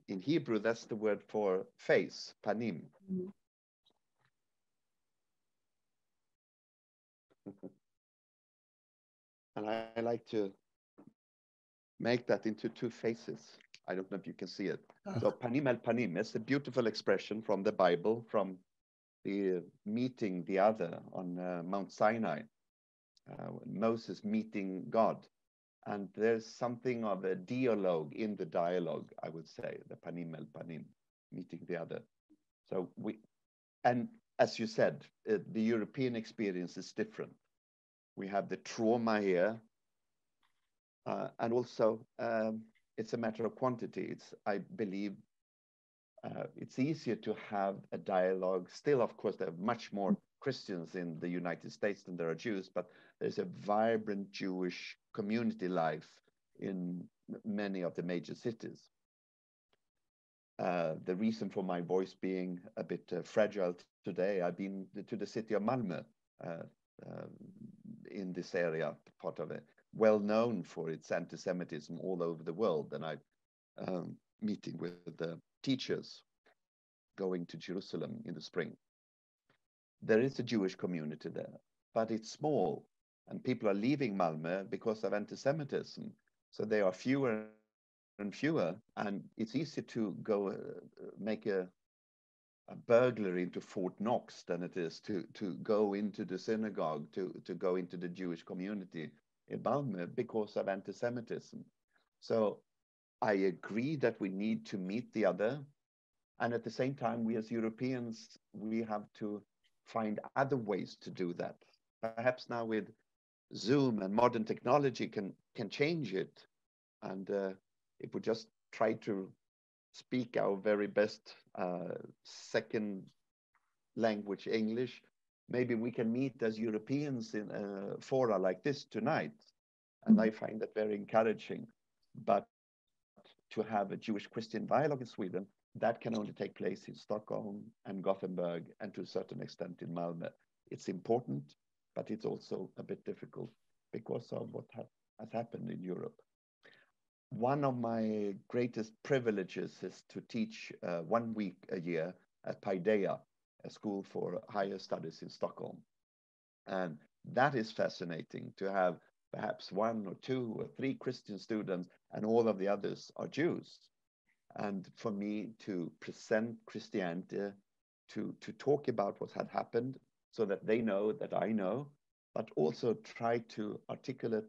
In Hebrew, that's the word for face, panim. Mm-hmm. And I like to make that into two faces. I don't know if you can see it. So panim el panim is a beautiful expression from the Bible, from the meeting the other on Mount Sinai, Moses meeting God. And there's something of a dialogue in the dialogue, I would say, the panim el panim, meeting the other. So and as you said, the European experience is different. We have the trauma here, and also it's a matter of quantity. I believe, it's easier to have a dialogue. Still, of course, there are much more Christians in the United States than there are Jews, but there's a vibrant Jewish community life in many of the major cities. The reason for my voice being a bit fragile today, I've been to the city of Malmö, in this area, part of it, well known for its anti-Semitism all over the world. And I'm meeting with the teachers going to Jerusalem in the spring. There is a Jewish community there, but it's small, and people are leaving Malmö because of anti-Semitism. So they are fewer and fewer, and it's easier to go make a burglary into Fort Knox than it is to go into the synagogue, to go into the Jewish community in Malmö because of anti-Semitism. So I agree that we need to meet the other, and at the same time, we as Europeans, we have to find other ways to do that. Perhaps now with Zoom and modern technology can change it, and if we just try to speak our very best second language, English, maybe we can meet as Europeans in a fora like this tonight. And I find that very encouraging. But to have a Jewish-Christian dialogue in Sweden, that can only take place in Stockholm and Gothenburg, and to a certain extent in Malmö. It's important, but it's also a bit difficult because of what has happened in Europe. one of my greatest privileges is to teach 1 week a year at Paideia, a school for higher studies in Stockholm. And that is fascinating, to have perhaps 1 or 2 or 3 Christian students, and all of the others are Jews. And for me to present Christianity, to talk about what had happened, so that they know that I know, but also try to articulate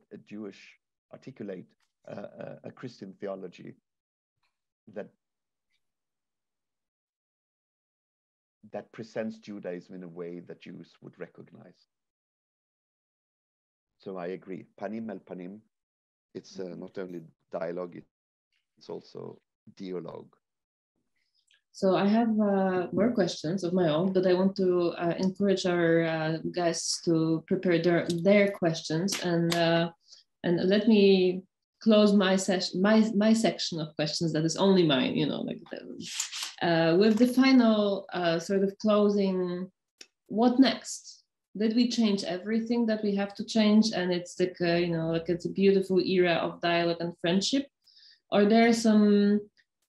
a Christian theology that presents Judaism in a way that Jews would recognize. So I agree, panim el panim, it's not only dialogue, it's also dialogue. So I have more questions of my own, but I want to encourage our guests to prepare their questions, and let me close my session, my section of questions that is only mine. You know, like with the final sort of closing. What next? Did we change everything that we have to change, and it's like you know, like it's a beautiful era of dialogue and friendship, or there are some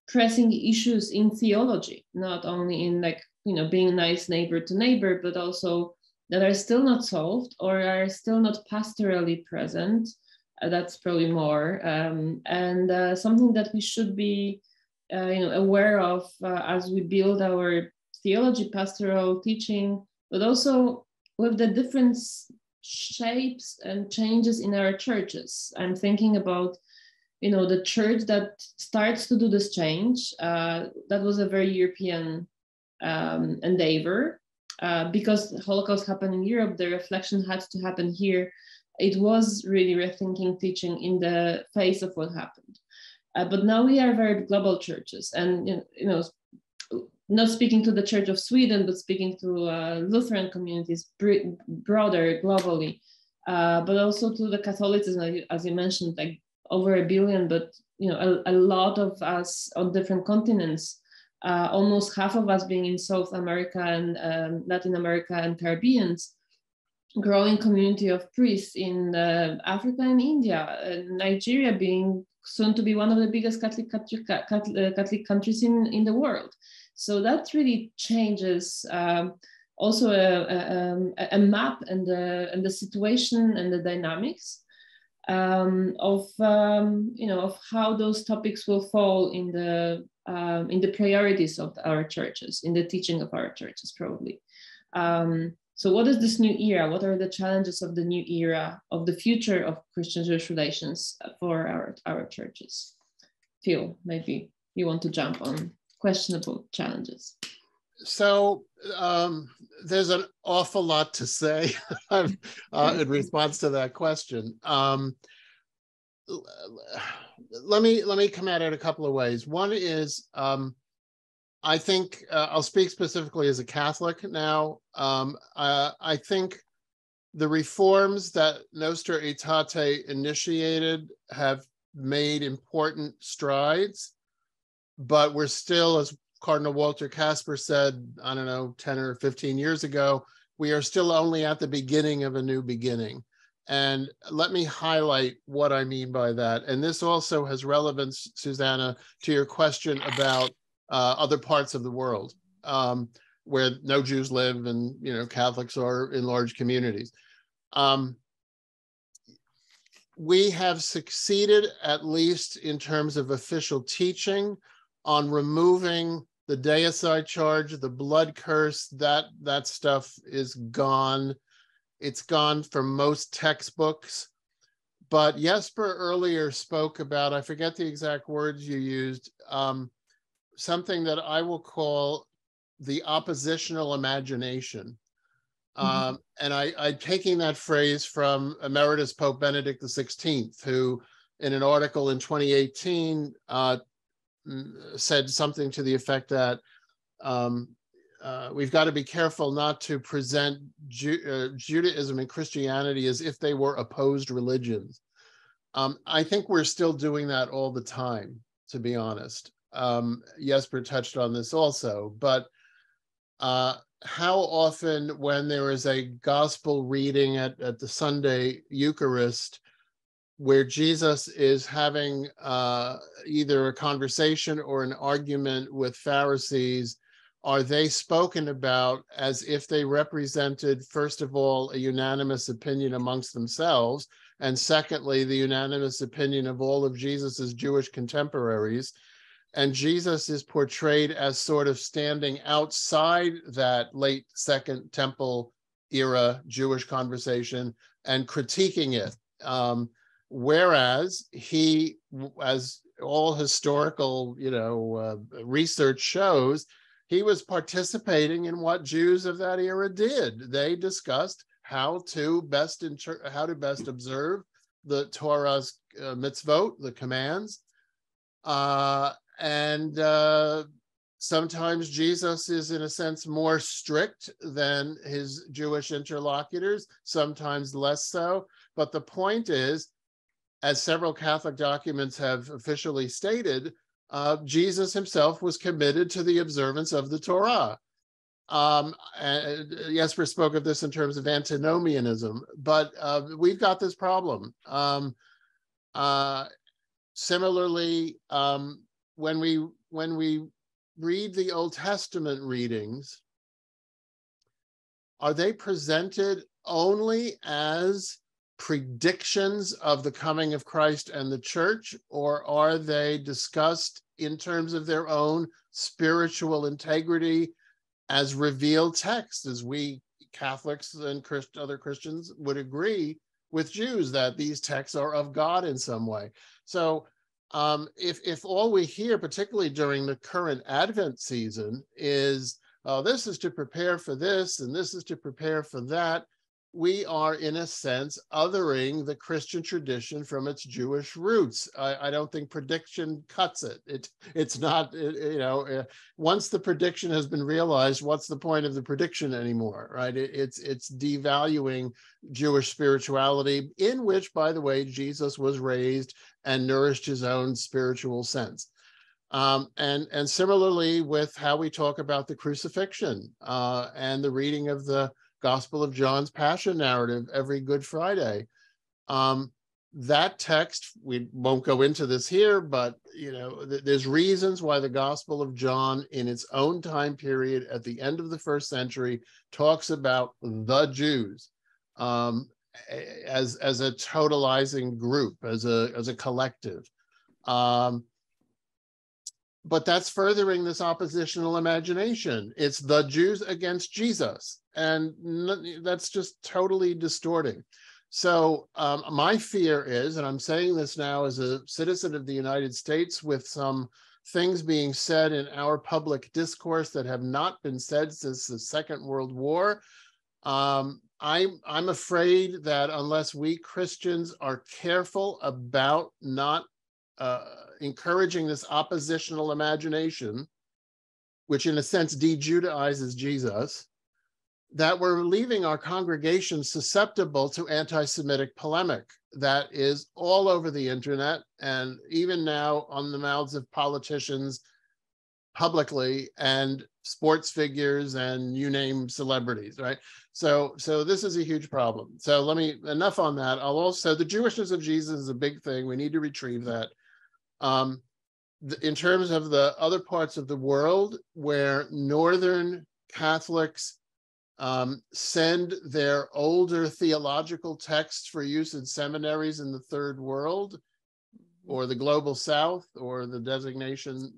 pressing issues in theology, not only in like, you know, being nice neighbor to neighbor, but also that are still not solved or are still not pastorally present. That's probably more, and something that we should be, you know, aware of as we build our theology, pastoral teaching, but also with the different shapes and changes in our churches. I'm thinking about, you know, the church that starts to do this change. That was a very European endeavor. Because the Holocaust happened in Europe, the reflection had to happen here. It was really rethinking teaching in the face of what happened. But now we are very global churches, and you know, not speaking to the Church of Sweden, but speaking to Lutheran communities broader globally, but also to the Catholicism, as you mentioned, like over 1 billion, but you know, a lot of us on different continents, almost half of us being in South America and Latin America and Caribbeans, growing community of priests in Africa and India, Nigeria being soon to be one of the biggest Catholic countries in the world. So that really changes also a map and the situation and the dynamics of you know, of how those topics will fall in the priorities of our churches, in the teaching of our churches, probably. So what is this new era? What are the challenges of the new era, of the future of Christian-Jewish relations for our churches? Phil, maybe you want to jump on questionable challenges. So there's an awful lot to say in response to that question. Let me come at it a couple of ways. One is, I think I'll speak specifically as a Catholic now. I think the reforms that Nostra Aetate initiated have made important strides, but we're still, as Cardinal Walter Kasper said, I don't know, 10 or 15 years ago, we are still only at the beginning of a new beginning. And let me highlight what I mean by that. And this also has relevance, Susanna, to your question about other parts of the world where no Jews live and, you know, Catholics are in large communities. We have succeeded, at least in terms of official teaching, on removing the deicide charge, the blood curse. That stuff is gone. It's gone from most textbooks. But Jesper earlier spoke about, I forget the exact words you used, something that I will call the oppositional imagination. And I'm taking that phrase from Emeritus Pope Benedict XVI, who in an article in 2018 said something to the effect that we've got to be careful not to present Judaism and Christianity as if they were opposed religions. I think we're still doing that all the time, to be honest. Jesper touched on this also, but how often when there is a gospel reading at the Sunday Eucharist, where Jesus is having either a conversation or an argument with Pharisees, are they spoken about as if they represented, first of all, a unanimous opinion amongst themselves, and secondly, the unanimous opinion of all of Jesus's Jewish contemporaries? And Jesus is portrayed as sort of standing outside that late Second Temple era Jewish conversation and critiquing it. Whereas he, as all historical, research shows, he was participating in what Jews of that era did. They discussed how to best observe the Torah's mitzvot, the commands. Sometimes Jesus is, in a sense, more strict than his Jewish interlocutors, sometimes less so. But the point is, as several Catholic documents have officially stated, Jesus himself was committed to the observance of the Torah. Jesper spoke of this in terms of antinomianism, but we've got this problem. Similarly, when we read the Old Testament readings, are they presented only as predictions of the coming of Christ and the church, or are they discussed in terms of their own spiritual integrity as revealed text, as we Catholics and other Christians would agree with Jews that these texts are of God in some way? So if all we hear, particularly during the current Advent season, is, oh, this is to prepare for this and this is to prepare for that, we are, in a sense, othering the Christian tradition from its Jewish roots. I don't think prediction cuts it. It's not, once the prediction has been realized, what's the point of the prediction anymore, right? It's devaluing Jewish spirituality, in which, by the way, Jesus was raised and nourished his own spiritual sense. And similarly with how we talk about the crucifixion and the reading of the Gospel of John's Passion narrative every Good Friday. That text, we won't go into this here, but there's reasons why the Gospel of John in its own time period at the end of the first century talks about the Jews as a totalizing group, as a collective. But that's furthering this oppositional imagination. It's the Jews against Jesus. And that's just totally distorting. So my fear is, and I'm saying this now as a citizen of the United States, with some things being said in our public discourse that have not been said since the Second World War, I'm afraid that unless we Christians are careful about not encouraging this oppositional imagination, which in a sense de-Judaizes Jesus, that we're leaving our congregation susceptible to anti-Semitic polemic that is all over the internet and even now on the mouths of politicians publicly and sports figures and you name celebrities, right? So this is a huge problem. So enough on that. The Jewishness of Jesus is a big thing. We need to retrieve that. In terms of the other parts of the world where Northern Catholics send their older theological texts for use in seminaries in the Third World, or the Global South, or the designation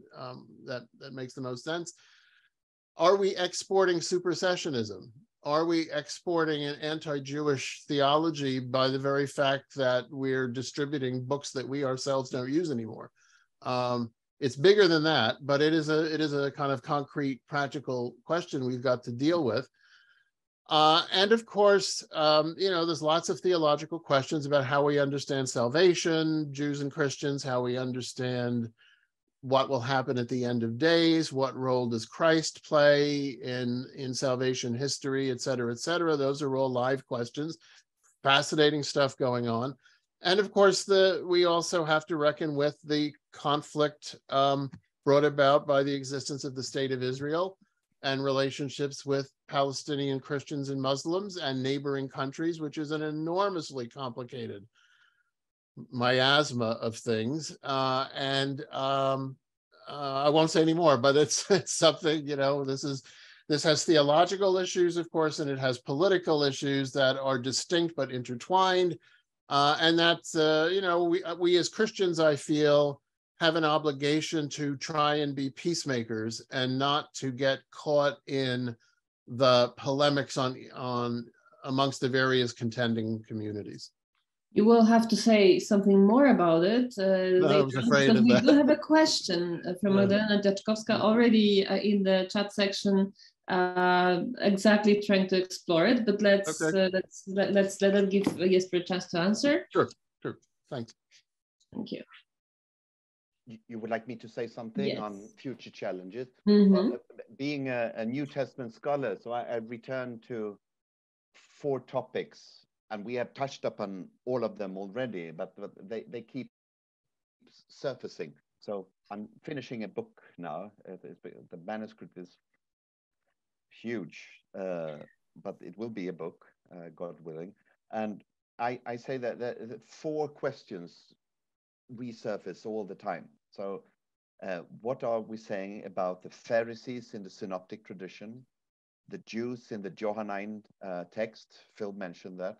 that makes the most sense, are we exporting supersessionism? Are we exporting an anti-Jewish theology by the very fact that we're distributing books that we ourselves don't use anymore? It's bigger than that, but it is a kind of concrete, practical question we've got to deal with. And of course, there's lots of theological questions about how we understand salvation, Jews and Christians, how we understand what will happen at the end of days, what role does Christ play in salvation history, et cetera, et cetera. Those are all live questions, fascinating stuff going on. And of course, we also have to reckon with the conflict brought about by the existence of the State of Israel and relationships with Palestinian Christians and Muslims and neighboring countries, which is an enormously complicated miasma of things. I won't say any more, but it's something, this has theological issues, of course, and it has political issues that are distinct but intertwined. And that's, we as Christians, I feel, have an obligation to try and be peacemakers and not to get caught in the polemics on amongst the various contending communities. You will have to say something more about it I was afraid of we that. do have a question from Magdalena Jaczkowska already in the chat section, exactly trying to explore it. But let's let it give Jesper a chance to answer. Sure. Thanks. Thank you. You would like me to say something on future challenges? Mm-hmm. Being a New Testament scholar, so I returned to 4 topics. And we have touched upon all of them already, but they keep surfacing. So I'm finishing a book now. The manuscript is huge, but it will be a book, God willing. And I say that the 4 questions resurface all the time. So what are we saying about the Pharisees in the Synoptic tradition, the Jews in the Johannine text? Phil mentioned that.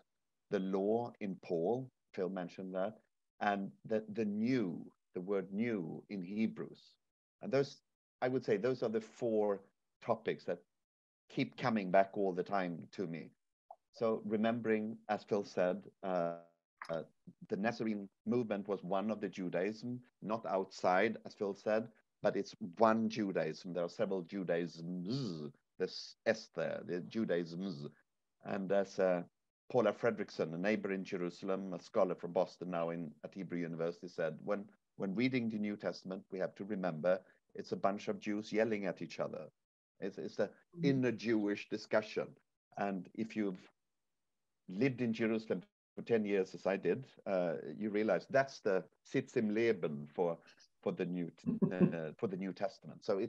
The law in Paul, Phil mentioned that, and the word new in Hebrews. And those, I would say, those are the 4 topics that keep coming back all the time to me. So remembering, as Phil said, the Nazarene movement was one of the Judaism, not outside, as Phil said, but it's one Judaism. There are several Judaisms. There's Esther, the Judaisms. And as Paula Fredrickson, a neighbor in Jerusalem, a scholar from Boston now at Hebrew University, said, when reading the New Testament, we have to remember it's a bunch of Jews yelling at each other. It's the inner Jewish discussion. And if you've lived in Jerusalem for 10 years, as I did, you realize that's the Sitz im Leben for the New Testament. So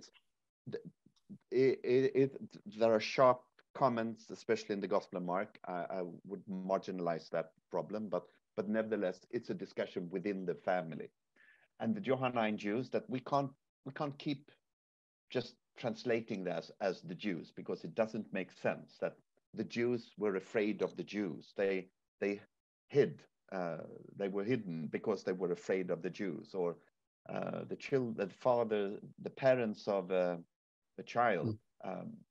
there are sharp comments, especially in the Gospel of Mark. I would marginalize that problem, but nevertheless, it's a discussion within the family. And the Johannine Jews, that we can't keep just translating this as the Jews, because it doesn't make sense. That the Jews were afraid of the Jews. They hid. They were hidden because they were afraid of the Jews, or the parents of the child.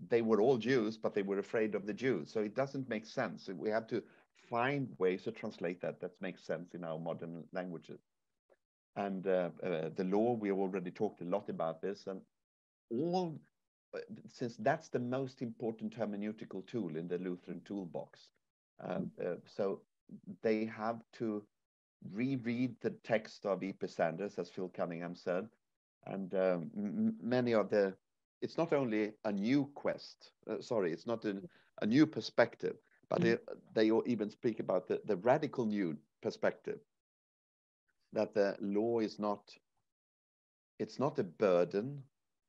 They were all Jews, but they were afraid of the Jews. So it doesn't make sense. We have to find ways to translate that makes sense in our modern languages. And the law, we already talked a lot about this. And since that's the most important hermeneutical tool in the Lutheran toolbox, so they have to reread the text of E.P. Sanders, as Phil Cunningham said. And many of it's not only a new it's not a new perspective, but they even speak about the radical new perspective, that the law is not a burden,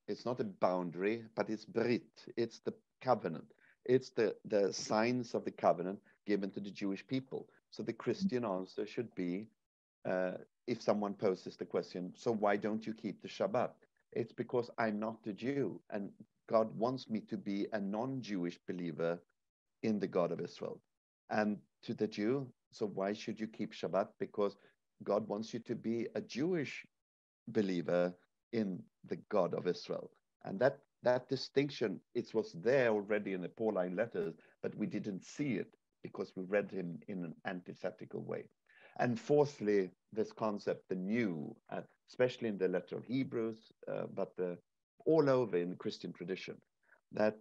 it's not a boundary, but it's brit, it's the covenant, it's the signs of the covenant given to the Jewish people. So the Christian answer should be, if someone poses the question, so why don't you keep the Shabbat? It's because I'm not a Jew, and God wants me to be a non-Jewish believer in the God of Israel. And to the Jew, so why should you keep Shabbat? Because God wants you to be a Jewish believer in the God of Israel. And that distinction, it was there already in the Pauline letters, but we didn't see it because we read him in an antithetical way. And fourthly, this concept, the new, especially in the letter of Hebrews, but all over in the Christian tradition, that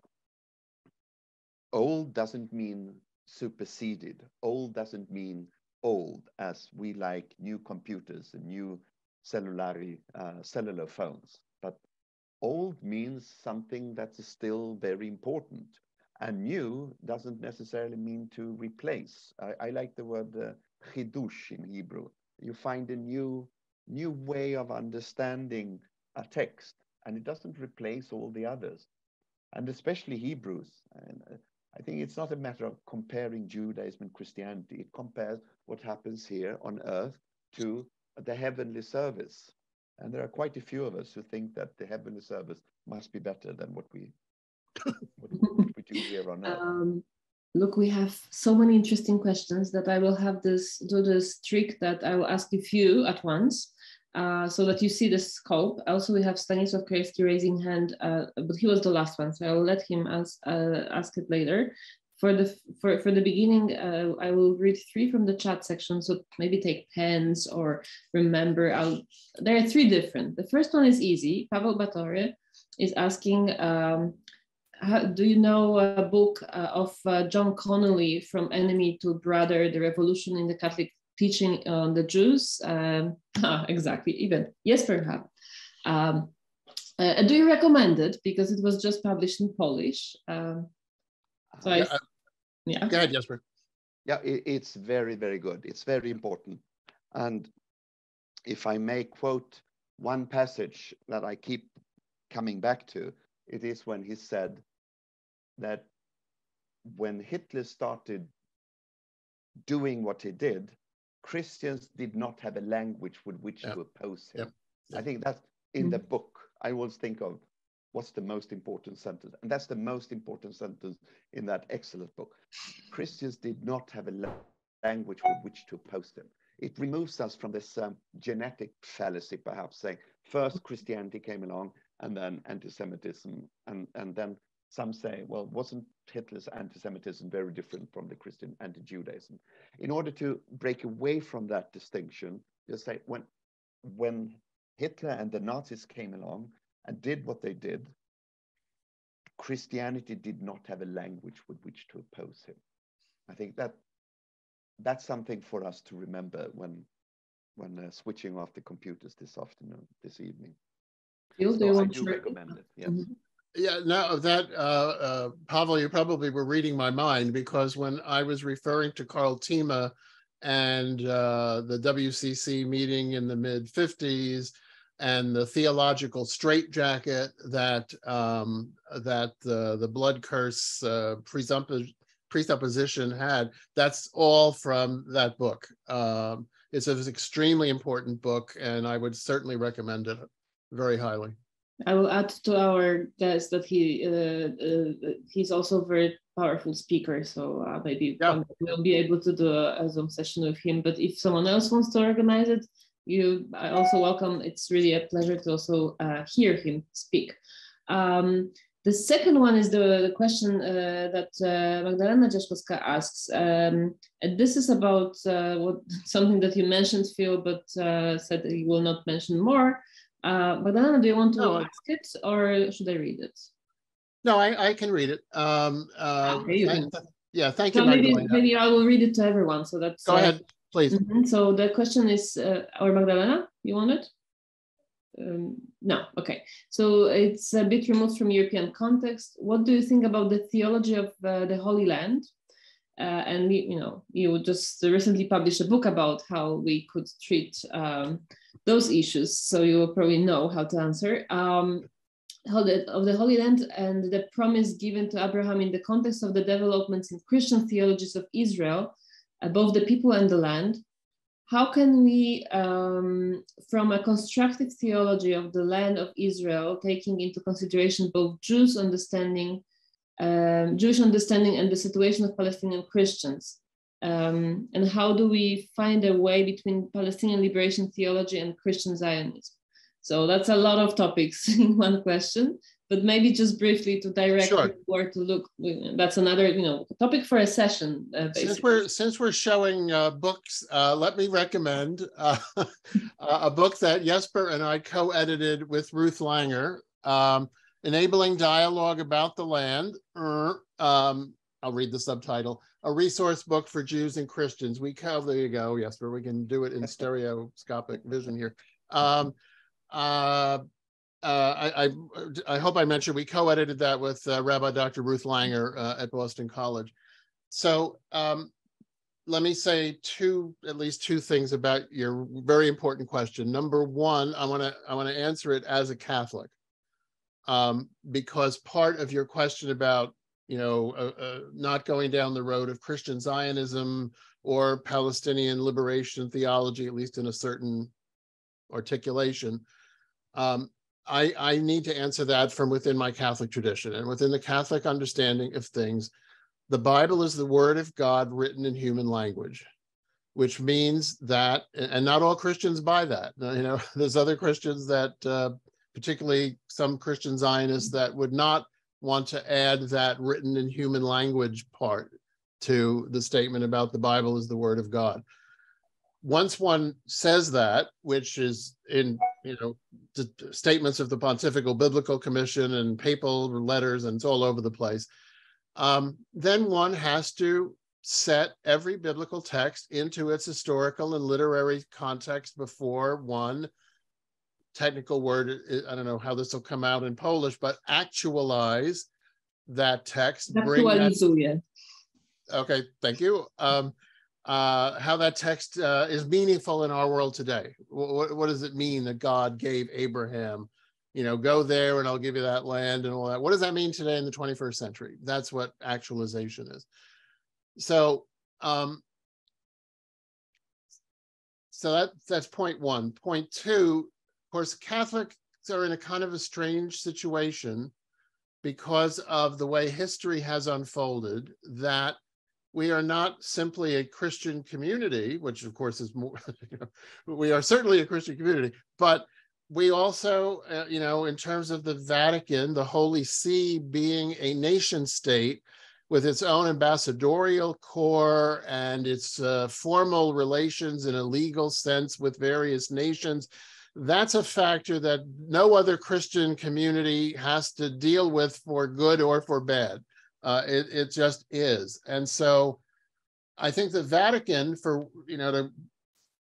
old doesn't mean superseded. Old doesn't mean old, as we like new computers and new cellular phones. But old means something that is still very important. And new doesn't necessarily mean to replace. I like the word chidush in Hebrew. You find a new way of understanding a text, and it doesn't replace all the others. And especially Hebrews. And I think it's not a matter of comparing Judaism and Christianity. It compares what happens here on earth to the heavenly service. And there are quite a few of us who think that the heavenly service must be better than what we do here on earth. Look, we have so many interesting questions that I will have do this trick that I will ask a few at once, so that you see the scope. Also, we have Stanisław Krajewski raising hand, but he was the last one, so I will let him ask it later. For the beginning, I will read 3 from the chat section, so maybe take pens or remember. There are 3 different. The first one is easy. Pavel Batory is asking, do you know a book of John Connolly, From Enemy to Brother, The Revolution in the Catholic Teaching on the Jews? Exactly, even Jesper have. Do you recommend it? Because it was just published in Polish. Yeah. Go ahead, Jesper. Yeah, it's very, very good. It's very important. And if I may quote one passage that I keep coming back to, it is when he said that when Hitler started doing what he did, Christians did not have a language with which to oppose him. Yep. I think that's in the book. I always think of what's the most important sentence, and that's the most important sentence in that excellent book. Christians did not have a language with which to oppose them. It removes us from this genetic fallacy, perhaps, saying first Christianity came along and then anti-Semitism, and then some say, well, wasn't Hitler's anti-Semitism very different from the Christian anti-Judaism? In order to break away from that distinction, you say when Hitler and the Nazis came along and did what they did, Christianity did not have a language with which to oppose him. I think that's something for us to remember when switching off the computers this evening. So I do recommend it, yes. Mm-hmm. Yeah, no, that, Pavel, you probably were reading my mind, because when I was referring to Karl Thema and the WCC meeting in the mid-50s, and the theological straitjacket that the blood curse presupposition had, that's all from that book. It's an extremely important book, and I would certainly recommend it very highly. I will add to our guest that he's also a very powerful speaker, so maybe we'll be able to do a Zoom session with him. But if someone else wants to organize it, I also welcome. It's really a pleasure to also hear him speak. The second one is the question that Magdalena Jaszkowska asks. And this is about something that you mentioned, Phil, but said that you will not mention more. Magdalena, do you want to ask it, or should I read it? No, I can read it. Okay, thank you, Magdalena. Maybe I will read it to everyone. So that's go ahead, please. So the question is, or Magdalena, you want it? No, okay. So it's a bit removed from European context. What do you think about the theology of the Holy Land? And you just recently published a book about how we could treat those issues. So you will probably know how to answer. Of the Holy Land and the promise given to Abraham in the context of the developments in Christian theologies of Israel, both the people and the land. How can we, from a constructive theology of the land of Israel, taking into consideration both Jewish understanding and the situation of Palestinian Christians, and how do we find a way between Palestinian liberation theology and Christian Zionism? So that's a lot of topics in one question, but maybe just briefly to direct where to look. That's another, topic for a session. Since we're showing books, let me recommend a book that Jesper and I co-edited with Ruth Langer, Enabling Dialogue About the Land. I'll read the subtitle. A resource book for Jews and Christians. There you go, Jesper. We can do it in stereoscopic vision here. I hope I mentioned we co-edited that with Rabbi Dr. Ruth Langer at Boston College. So let me say at least two things about your very important question. Number one, I want to answer it as a Catholic, because part of your question about not going down the road of Christian Zionism or Palestinian liberation theology, at least in a certain articulation. I need to answer that from within my Catholic tradition and within the Catholic understanding of things. The Bible is the word of God written in human language, which means that, and not all Christians buy that. You know, there's other Christians that, particularly some Christian Zionists, that would not want to add that written in human language part to the statement about the Bible is the word of God. Once one says that, which is in, you know, statements of the Pontifical Biblical Commission and papal letters, and it's all over the place, then one has to set every biblical text into its historical and literary context before one, technical word, I don't know how this will come out in Polish, but actualize that text. Aktualizuje. Okay, thank you. How that text is meaningful in our world today. What does it mean that God gave Abraham, you know, go there and I'll give you that land and all that? What does that mean today in the 21st century? That's what actualization is. So, that's point one. Point two, of course, Catholics are in a kind of a strange situation because of the way history has unfolded, that we are not simply a Christian community, which of course is more, you know, we are certainly a Christian community, but we also, you know, in terms of the Vatican, the Holy See being a nation state with its own ambassadorial corps and its formal relations in a legal sense with various nations, that's a factor that no other Christian community has to deal with for good or for bad. It just is. And so I think the Vatican, for, you know, to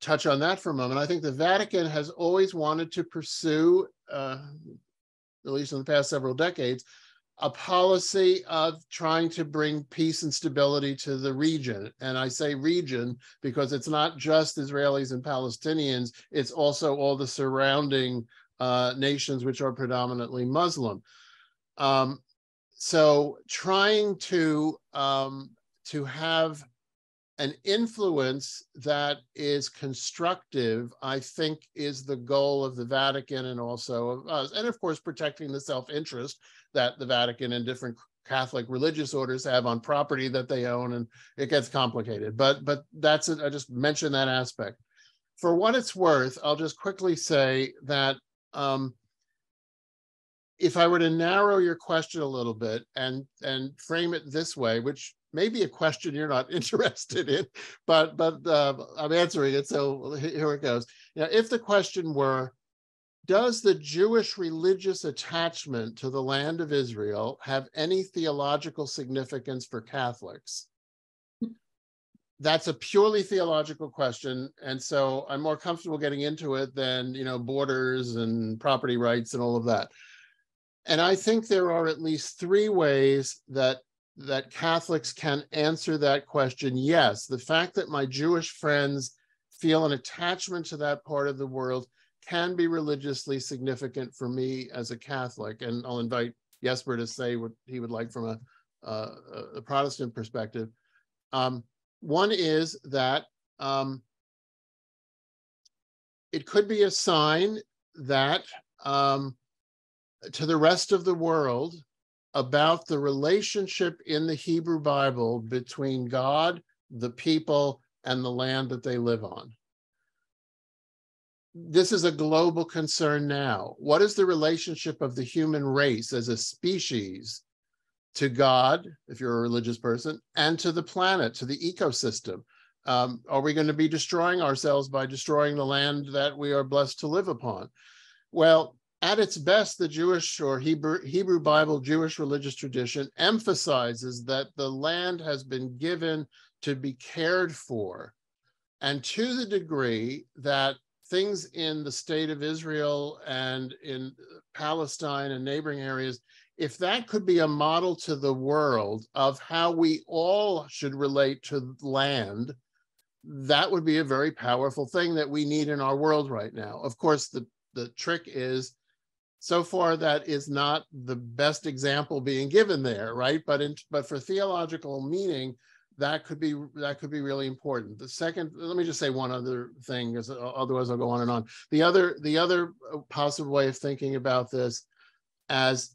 touch on that for a moment, I think the Vatican has always wanted to pursue, at least in the past several decades, a policy of trying to bring peace and stability to the region. And I say region because it's not just Israelis and Palestinians, it's also all the surrounding nations which are predominantly Muslim. So trying to have an influence that is constructive, I think, is the goal of the Vatican and also of us. And of course, protecting the self-interest that the Vatican and different Catholic religious orders have on property that they own, and it gets complicated. But that's it. I just mentioned that aspect. For what it's worth, I'll just quickly say that if I were to narrow your question a little bit and frame it this way, which may be a question you're not interested in, but I'm answering it, so here it goes. You know, if the question were, does the Jewish religious attachment to the land of Israel have any theological significance for Catholics? That's a purely theological question, and so I'm more comfortable getting into it than, you know, borders and property rights and all of that. And I think there are at least three ways that Catholics can answer that question. Yes, the fact that my Jewish friends feel an attachment to that part of the world can be religiously significant for me as a Catholic. And I'll invite Jesper to say what he would like from a Protestant perspective. One is that it could be a sign that to the rest of the world about the relationship in the Hebrew Bible between God, the people, and the land that they live on. This is a global concern now. What is the relationship of the human race as a species to God, if you're a religious person, and to the planet, to the ecosystem? Are we going to be destroying ourselves by destroying the land that we are blessed to live upon? Well, at its best, the Jewish or Hebrew Bible Jewish religious tradition emphasizes that the land has been given to be cared for. And to the degree that things in the state of Israel and in Palestine and neighboring areas, if that could be a model to the world of how we all should relate to land, that would be a very powerful thing that we need in our world right now. Of course, the trick is, so far, that is not the best example being given there, right? But for theological meaning, that could be really important. The second, let me just say one other thing, because otherwise I'll go on and on. The other possible way of thinking about this as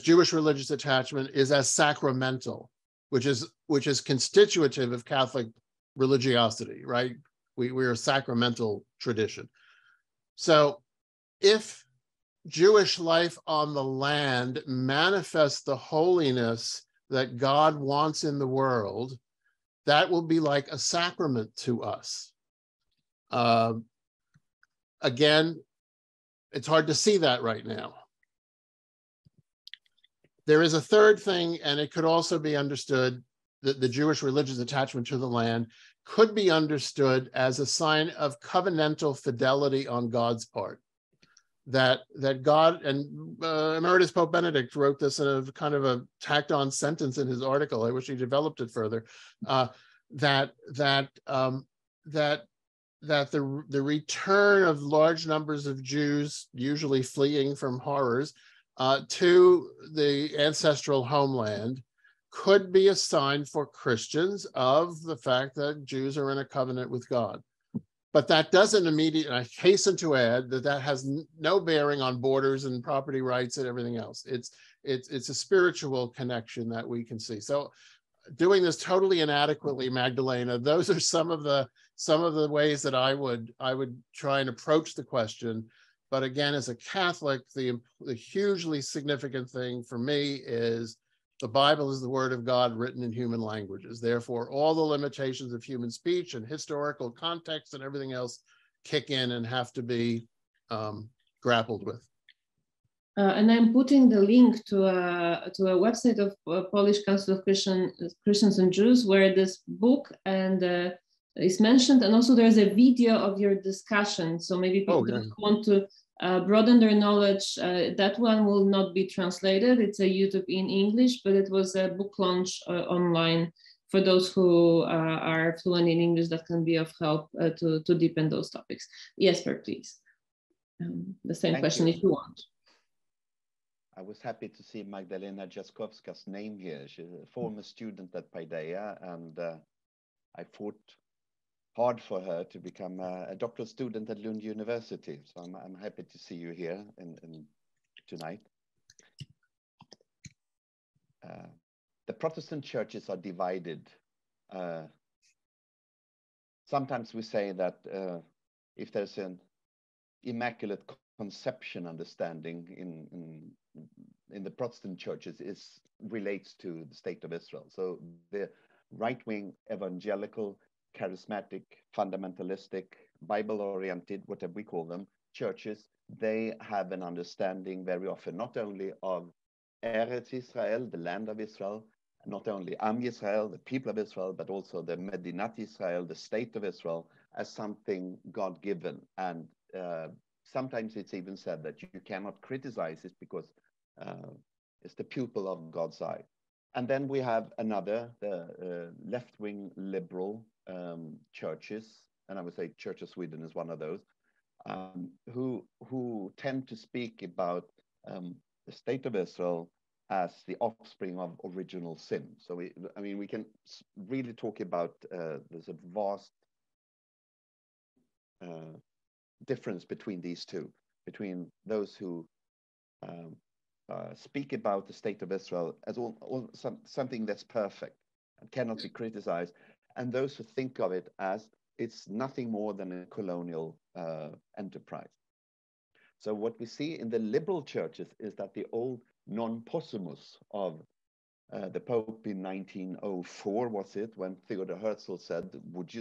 Jewish religious attachment is as sacramental, which is constitutive of Catholic religiosity, right? We're a sacramental tradition. So if Jewish life on the land manifests the holiness that God wants in the world, that will be like a sacrament to us. Again, it's hard to see that right now. There is a third thing, and it could also be understood that the Jewish religious attachment to the land could be understood as a sign of covenantal fidelity on God's part. That God, and Emeritus Pope Benedict wrote this in a kind of a tacked on sentence in his article. I wish he developed it further. That the return of large numbers of Jews, usually fleeing from horrors, to the ancestral homeland could be a sign for Christians of the fact that Jews are in a covenant with God. But that doesn't immediately, I hasten to add that has no bearing on borders and property rights and everything else. It's a spiritual connection that we can see. So doing this totally inadequately, Magdalena, those are some of the ways that I would try and approach the question. But again, as a Catholic, the hugely significant thing for me is the Bible is the word of God written in human languages. Therefore, all the limitations of human speech and historical context and everything else kick in and have to be grappled with. And I'm putting the link to a website of Polish Council of Christians and Jews, where this book is mentioned, and also there's a video of your discussion. So maybe people want to broaden their knowledge. That one will not be translated. It's a YouTube in English, but it was a book launch online for those who are fluent in English. That can be of help to deepen those topics. Jesper, please. The same question if you want. I was happy to see Magdalena Jaskowska's name here. She's a former student at Paideia, and I fought hard for her to become a doctoral student at Lund University. So I'm happy to see you here tonight. The Protestant churches are divided. Sometimes we say that if there's an immaculate conception understanding in the Protestant churches, it relates to the state of Israel. So the right-wing evangelical, charismatic, fundamentalistic, Bible-oriented, whatever we call them, churches, they have an understanding very often not only of Eretz Israel, the land of Israel, not only Am Yisrael, the people of Israel, but also the Medinat Israel, the state of Israel, as something God-given. And sometimes it's even said that you cannot criticize it because it's the pupil of God's eye. And then we have another, the left-wing liberal churches, and I would say Church of Sweden is one of those, who tend to speak about the state of Israel as the offspring of original sin. So we can really talk about there's a vast difference between these two, between those who speak about the state of Israel as something that's perfect and cannot be criticized, and those who think of it as it's nothing more than a colonial enterprise. So what we see in the liberal churches is that the old non-possumus of the Pope in 1904, was it, when Theodor Herzl said, would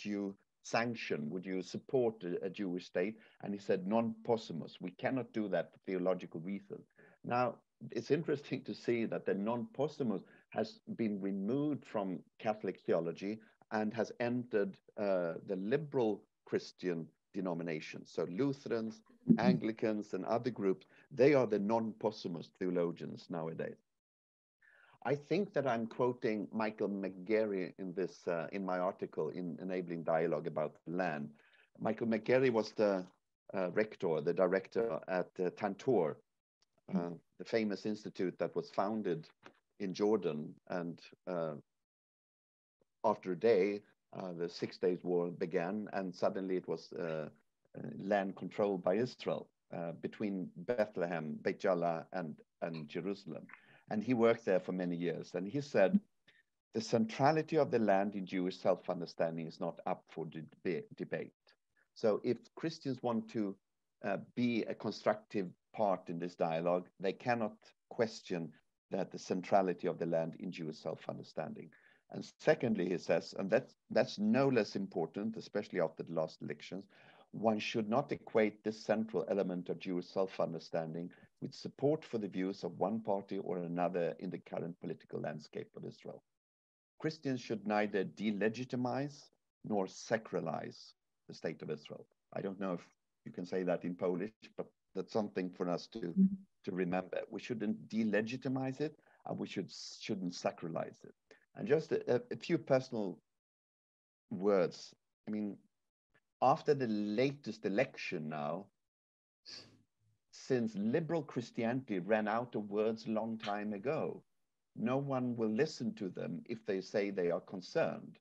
you sanction, would you support a Jewish state? And he said, non-possumus, we cannot do that for theological reasons. Now, it's interesting to see that the non-possumus has been removed from Catholic theology and has entered the liberal Christian denominations. So Lutherans, Anglicans, and other groups, they are the non-possumus theologians nowadays. I think that I'm quoting Michael McGarry in this in my article in Enabling Dialogue about land. Michael McGarry was the rector, the director at Tantor, the famous institute that was founded in Jordan and after a day, the 6 Days War began, and suddenly it was land controlled by Israel between Bethlehem, Beit Jala, and Jerusalem. And he worked there for many years. And he said, the centrality of the land in Jewish self-understanding is not up for debate. So if Christians want to be a constructive part in this dialogue, they cannot question that the centrality of the land in Jewish self-understanding. And secondly, he says, and that's no less important, especially after the last elections, one should not equate this central element of Jewish self-understanding with support for the views of one party or another in the current political landscape of Israel. Christians should neither delegitimize nor sacralize the state of Israel. I don't know if you can say that in Polish, but that's something for us to remember. We shouldn't delegitimize it, and we shouldn't sacralize it. And just a few personal words. I mean, after the latest election now, since liberal Christianity ran out of words a long time ago, no one will listen to them if they say they are concerned.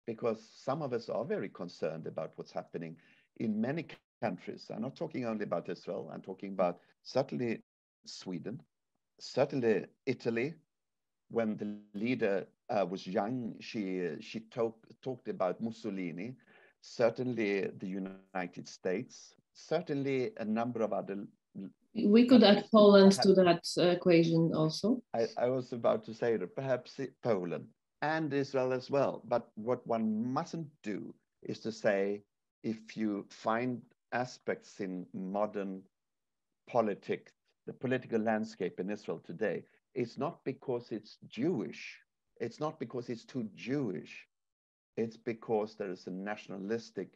Because some of us are very concerned about what's happening in many countries. I'm not talking only about Israel, I'm talking about certainly Sweden, certainly Italy. When the leader was young, she talked about Mussolini, certainly the United States, certainly a number of other. We could add Poland to that equation also. I was about to say that perhaps Poland and Israel as well. But what one mustn't do is to say, if you find aspects in modern politics, the political landscape in Israel today, it's not because it's Jewish. It's not because it's too Jewish. It's because there is a nationalistic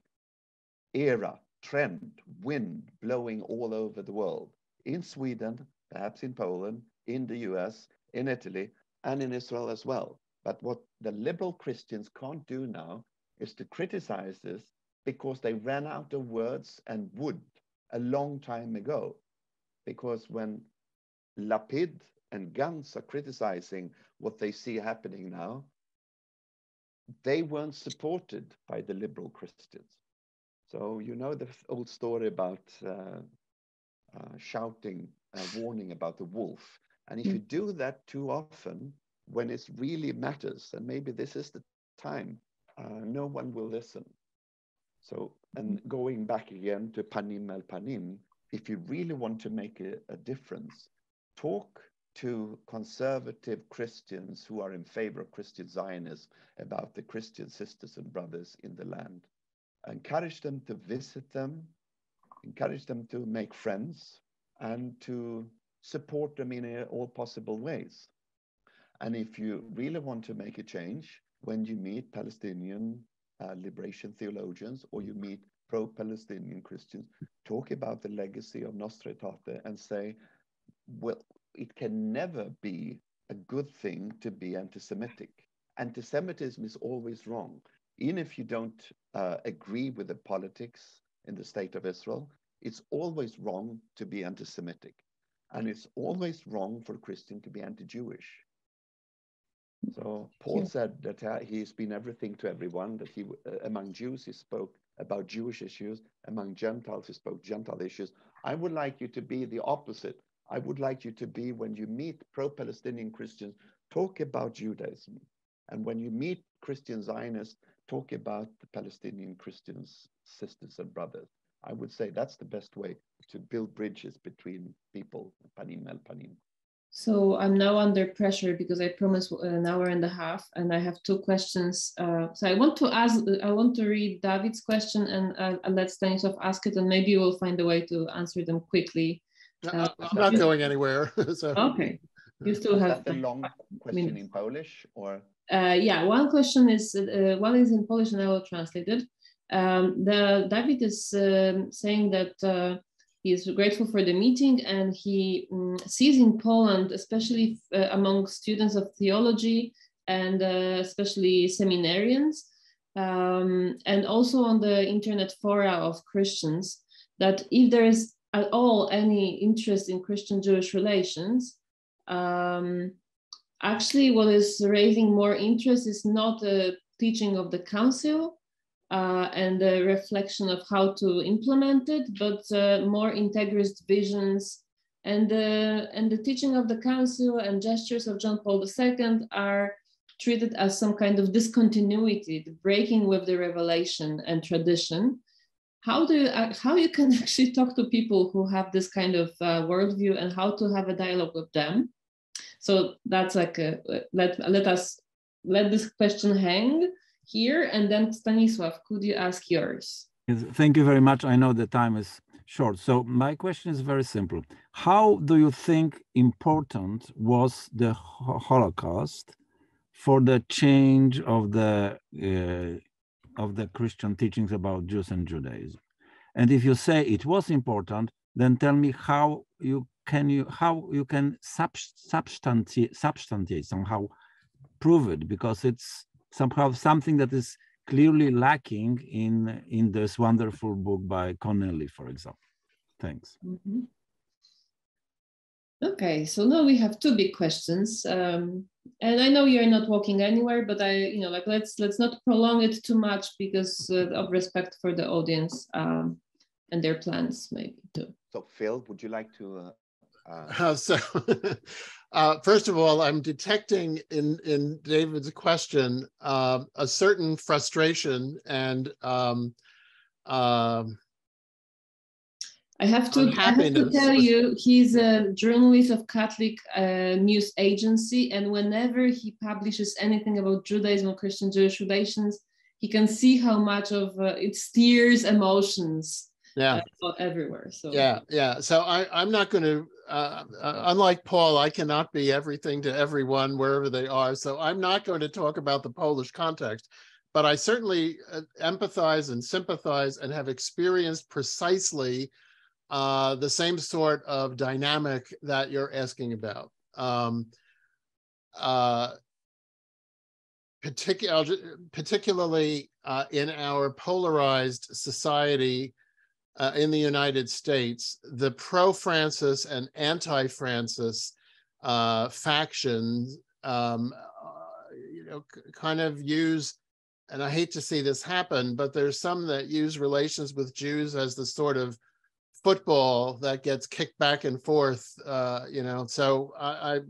era, trend, wind blowing all over the world. In Sweden, perhaps in Poland, in the US, in Italy, and in Israel as well. But what the liberal Christians can't do now is to criticize this because they ran out of words and would a long time ago. Because when Lapid and Gantz are criticizing what they see happening now, they weren't supported by the liberal Christians. So you know the old story about shouting, warning about the wolf. And if you do that too often, when it really matters, and maybe this is the time, no one will listen. So, and going back again to panim el panim, if you really want to make a difference, talk to conservative Christians who are in favor of Christian Zionism about the Christian sisters and brothers in the land. Encourage them to visit them, encourage them to make friends, and to support them in all possible ways. And if you really want to make a change, when you meet Palestinian liberation theologians or you meet pro-Palestinian Christians, talk about the legacy of Nostra Aetate and say, well, it can never be a good thing to be anti-Semitic. Anti-Semitism is always wrong. Even if you don't agree with the politics in the state of Israel, it's always wrong to be anti-Semitic. And it's always wrong for a Christian to be anti-Jewish. So Paul said that he's been everything to everyone, that he among Jews he spoke about Jewish issues, among Gentiles he spoke Gentile issues. I would like you to be the opposite. I would like you to be, when you meet pro-Palestinian Christians, talk about Judaism. And when you meet Christian Zionists, talk about the Palestinian Christians, sisters and brothers. I would say that's the best way to build bridges between people, panim el panim. So I'm now under pressure because I promised an hour and a half, and I have two questions. So I want to read David's question, and I'll let Stanislav ask it, and maybe we'll find a way to answer them quickly. I'm not going anywhere. So. Okay. You still have the long question in Polish, or? Yeah, one question is one is in Polish, and I will translate it. David is saying that he is grateful for the meeting, and he sees in Poland, especially among students of theology and especially seminarians, and also on the internet fora of Christians, that if there is at all any interest in Christian-Jewish relations, Actually, what is raising more interest is not the teaching of the council and the reflection of how to implement it, but more integrist visions. And the teaching of the council and gestures of John Paul II are treated as some kind of discontinuity, the breaking with the revelation and tradition. How you can actually talk to people who have this kind of worldview and how to have a dialogue with them? So that's like let this question hang here, and then Stanisław, could you ask yours? Thank you very much. I know the time is short. So my question is very simple. How do you think important was the Holocaust for the change of the Christian teachings about Jews and Judaism? And if you say it was important, then tell me how you can substantiate, somehow prove it, because it's somehow something that is clearly lacking in this wonderful book by Connelly, for example. Thanks. Mm-hmm. Okay, so now we have two big questions, and I know you're not walking anywhere, but let's not prolong it too much because of respect for the audience and their plans, maybe too. So, Phil, would you like to? First of all, I'm detecting in David's question a certain frustration and I have to tell you, he's a journalist of Catholic news agency, and whenever he publishes anything about Judaism or Christian Jewish relations, he can see how much of it steers emotions. Yeah, everywhere. So yeah. So I'm not going to, unlike Paul, I cannot be everything to everyone wherever they are. So I'm not going to talk about the Polish context, but I certainly empathize and sympathize and have experienced precisely the same sort of dynamic that you're asking about. Particularly in our polarized society. In the United States, the pro-Francis and anti-Francis factions, kind of use, and I hate to see this happen, but there's some that use relations with Jews as the sort of football that gets kicked back and forth, So I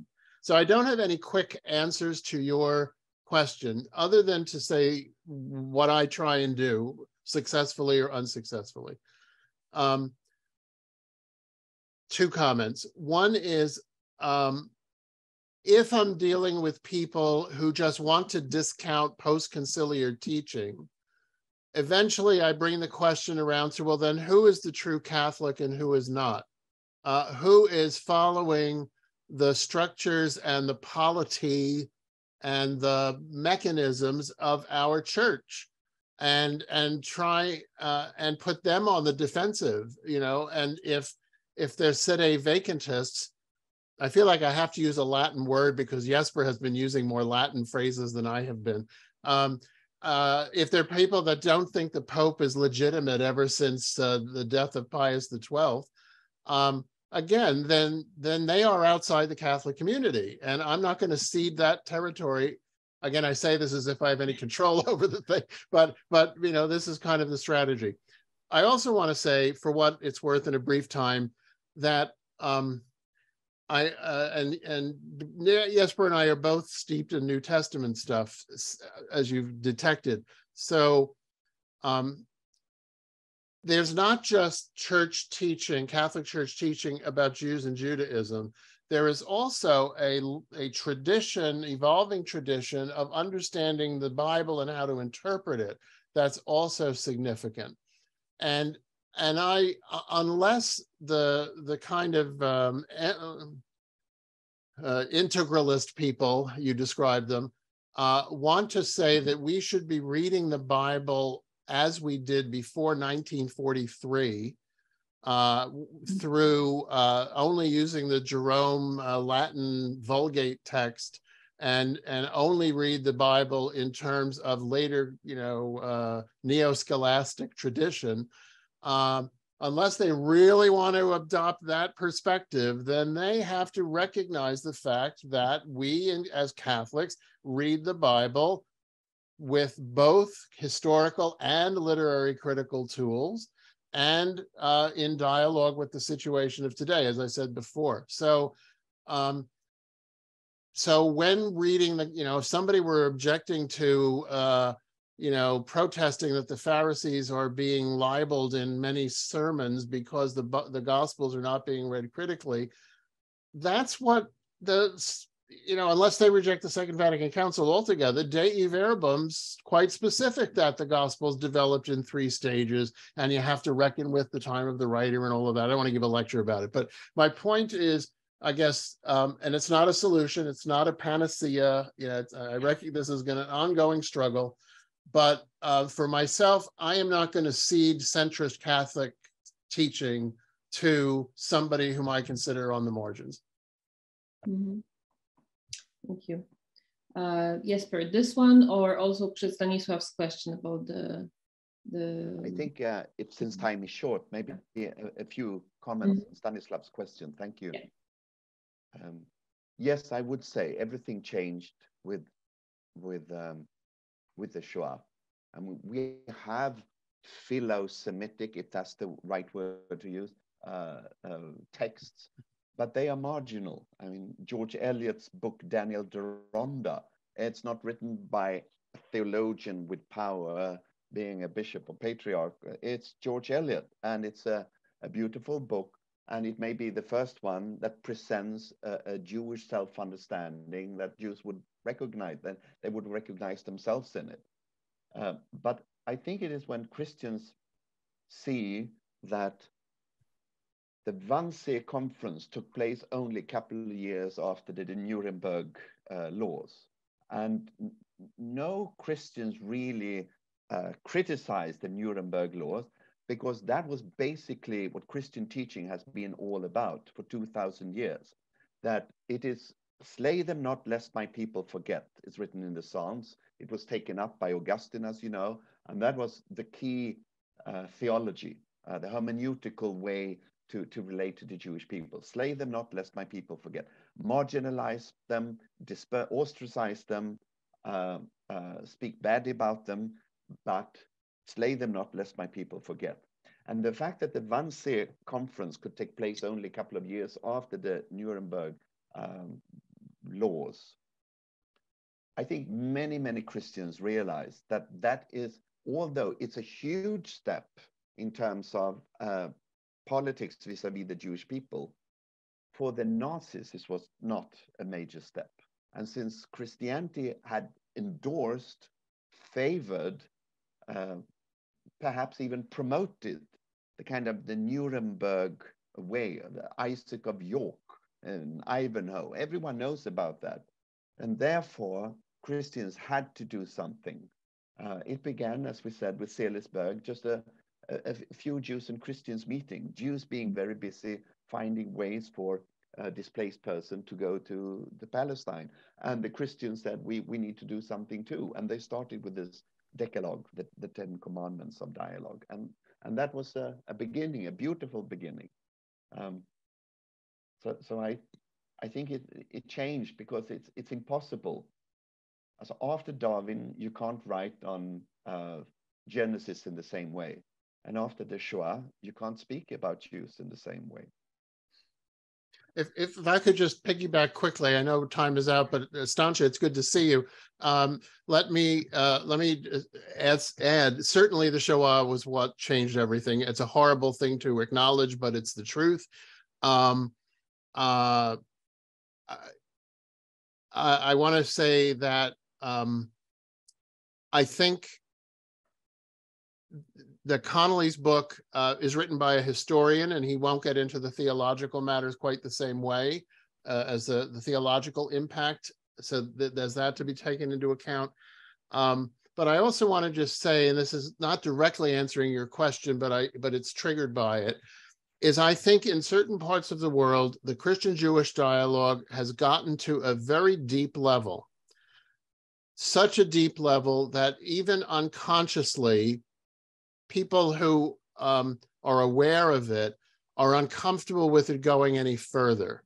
don't have any quick answers to your question, other than to say what I try and do, successfully or unsuccessfully. Two comments. One is, if I'm dealing with people who just want to discount post-conciliar teaching, eventually I bring the question around to, well, then who is the true Catholic and who is not? Who is following the structures and the polity and the mechanisms of our church? And try and put them on the defensive, and if they're sede vacantists, I feel like I have to use a Latin word because Jesper has been using more Latin phrases than I have been. If they're people that don't think the Pope is legitimate ever since the death of Pius XII, again, then they are outside the Catholic community, and I'm not going to cede that territory. Again, I say this as if I have any control over the thing, but this is kind of the strategy. I also want to say, for what it's worth in a brief time, that Jesper and I are both steeped in New Testament stuff, as you've detected. So there's not just church teaching, Catholic church teaching about Jews and Judaism. There is also a tradition, evolving tradition of understanding the Bible and how to interpret it that's also significant. And I, unless the kind of integralist people, you describe them, want to say that we should be reading the Bible as we did before 1943, through only using the Jerome Latin Vulgate text, and only read the Bible in terms of later, neo-scholastic tradition, unless they really want to adopt that perspective, then they have to recognize the fact that we, as Catholics, read the Bible with both historical and literary critical tools, and in dialogue with the situation of today, as I said before. So, so when reading the, if somebody were objecting to, protesting that the Pharisees are being libeled in many sermons because the Gospels are not being read critically, that's what unless they reject the Second Vatican Council altogether, Dei Verbum's quite specific that the Gospels developed in 3 stages, and you have to reckon with the time of the writer and all of that. I don't want to give a lecture about it, but my point is, I guess, and it's not a solution, it's not a panacea. I reckon this is an ongoing struggle, but for myself, I am not going to cede centrist Catholic teaching to somebody whom I consider on the margins. Mm-hmm. Thank you. Jesper, this one, or also Stanislav's question about the I think since time is short, maybe a few comments on Stanislav's question. Thank you. Yeah. Yes, I would say everything changed with the Shoah. I mean, we have philo-Semitic, if that's the right word to use, texts, but they are marginal. I mean, George Eliot's book, Daniel Deronda, it's not written by a theologian with power, being a bishop or patriarch. It's George Eliot, and it's a beautiful book, and it may be the first one that presents a Jewish self-understanding that Jews would recognize, that they would recognize themselves in it. But I think it is when Christians see that the Wannsee Conference took place only a couple of years after the Nuremberg laws, and no Christians really criticized the Nuremberg laws, because that was basically what Christian teaching has been all about for 2,000 years, that it is slay them not lest my people forget. It's written in the Psalms. It was taken up by Augustine, as you know, and that was the key theology, the hermeneutical way to relate to the Jewish people. Slay them not lest my people forget. Marginalize them, ostracize them, speak badly about them, but slay them not lest my people forget. And the fact that the Wannsee Conference could take place only a couple of years after the Nuremberg laws, I think many Christians realize that that is, although it's a huge step in terms of politics vis-a-vis the Jewish people, for the Nazis this was not a major step. And since Christianity had endorsed, favored, perhaps even promoted the kind of the Nuremberg way, the Isaac of York and Ivanhoe, everyone knows about that. And therefore, Christians had to do something. It began, as we said, with Seelisberg, just a few Jews and Christians meeting, Jews being very busy finding ways for a displaced person to go to the Palestine. And the Christians said, we need to do something too. And they started with this Decalogue, the 10 Commandments of dialogue. And that was a beginning, a beautiful beginning. So I think it changed, because it's impossible. So after Darwin, you can't write on Genesis in the same way. And after the Shoah, you can't speak about Jews in the same way. If I could just piggyback quickly, I know time is out, but Stancha, it's good to see you. Let me add, certainly the Shoah was what changed everything. It's a horrible thing to acknowledge, but it's the truth. I want to say that I think the Connolly's book is written by a historian, and he won't get into the theological matters quite the same way as the theological impact. So there's that to be taken into account. But I also want to just say, and this is not directly answering your question, but it's triggered by it, is I think in certain parts of the world, the Christian-Jewish dialogue has gotten to a very deep level, such a deep level that even unconsciously, people who are aware of it are uncomfortable with it going any further,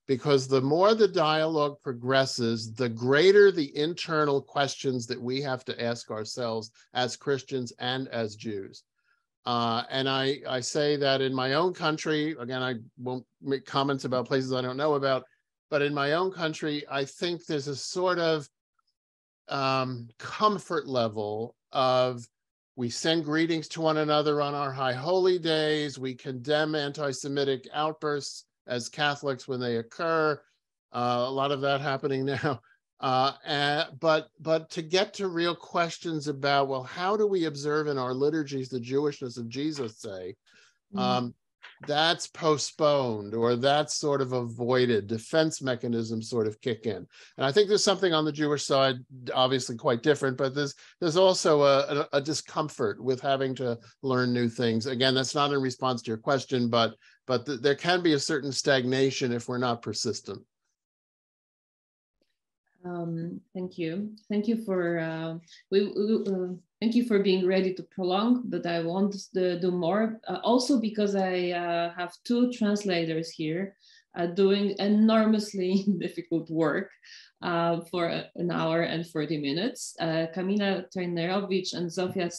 because the more the dialogue progresses, the greater the internal questions that we have to ask ourselves as Christians and as Jews. And I say that in my own country, again, I won't make comments about places I don't know about, but in my own country, I think there's a sort of comfort level of, we send greetings to one another on our high holy days, we condemn anti-Semitic outbursts as Catholics when they occur, a lot of that happening now. But to get to real questions about, well, how do we observe in our liturgies the Jewishness of Jesus, say, that's postponed, or that's sort of avoided. Defense mechanisms sort of kick in. And I think there's something on the Jewish side, obviously quite different, but there's also a discomfort with having to learn new things. Again, that's not in response to your question, but there can be a certain stagnation if we're not persistent. Thank you. Thank you for thank you for being ready to prolong, but I want to do more. Also because I have two translators here doing enormously difficult work for an hour and 40 minutes. Kamila Trajnerowicz and Zofia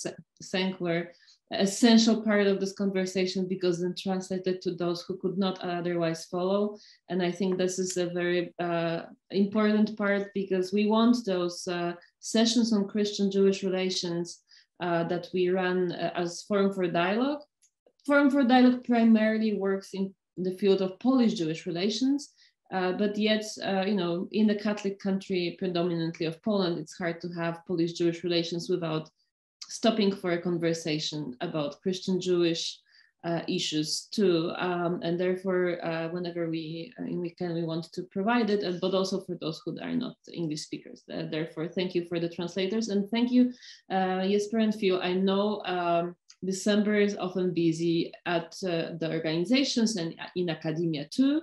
Senk were essential part of this conversation because then translated to those who could not otherwise follow. And I think this is a very important part, because we want those sessions on Christian-Jewish relations that we run as Forum for Dialogue. Forum for Dialogue primarily works in the field of Polish-Jewish relations, but yet, you know, in the Catholic country, predominantly of Poland, it's hard to have Polish-Jewish relations without stopping for a conversation about Christian-Jewish issues too, and therefore, whenever we can, we want to provide it, but also for those who are not English speakers. Therefore, thank you for the translators, and thank you, Jesper and Phil. I know December is often busy at the organizations and in academia too,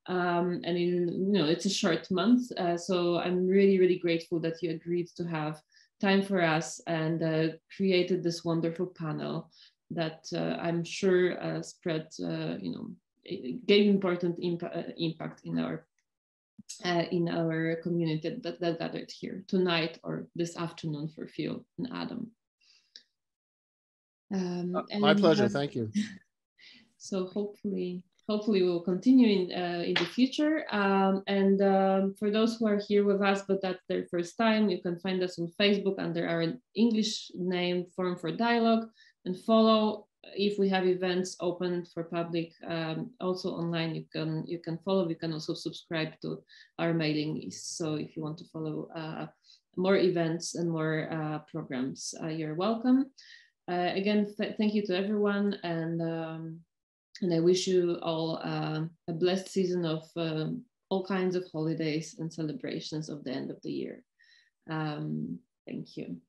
and it's a short month, so I'm really grateful that you agreed to have time for us and created this wonderful panel that I'm sure spread, gave important impact in our community that gathered here tonight or this afternoon for Phil and Adam. My pleasure. Thank you. So hopefully we'll continue in the future. For those who are here with us, but that's their first time, you can find us on Facebook under our English name, Forum for Dialogue, and follow. If we have events open for public, also online, you can follow. You can also subscribe to our mailing list. So if you want to follow more events and more programs, you're welcome. Again, thank you to everyone, and I wish you all a blessed season of all kinds of holidays and celebrations of the end of the year. Thank you.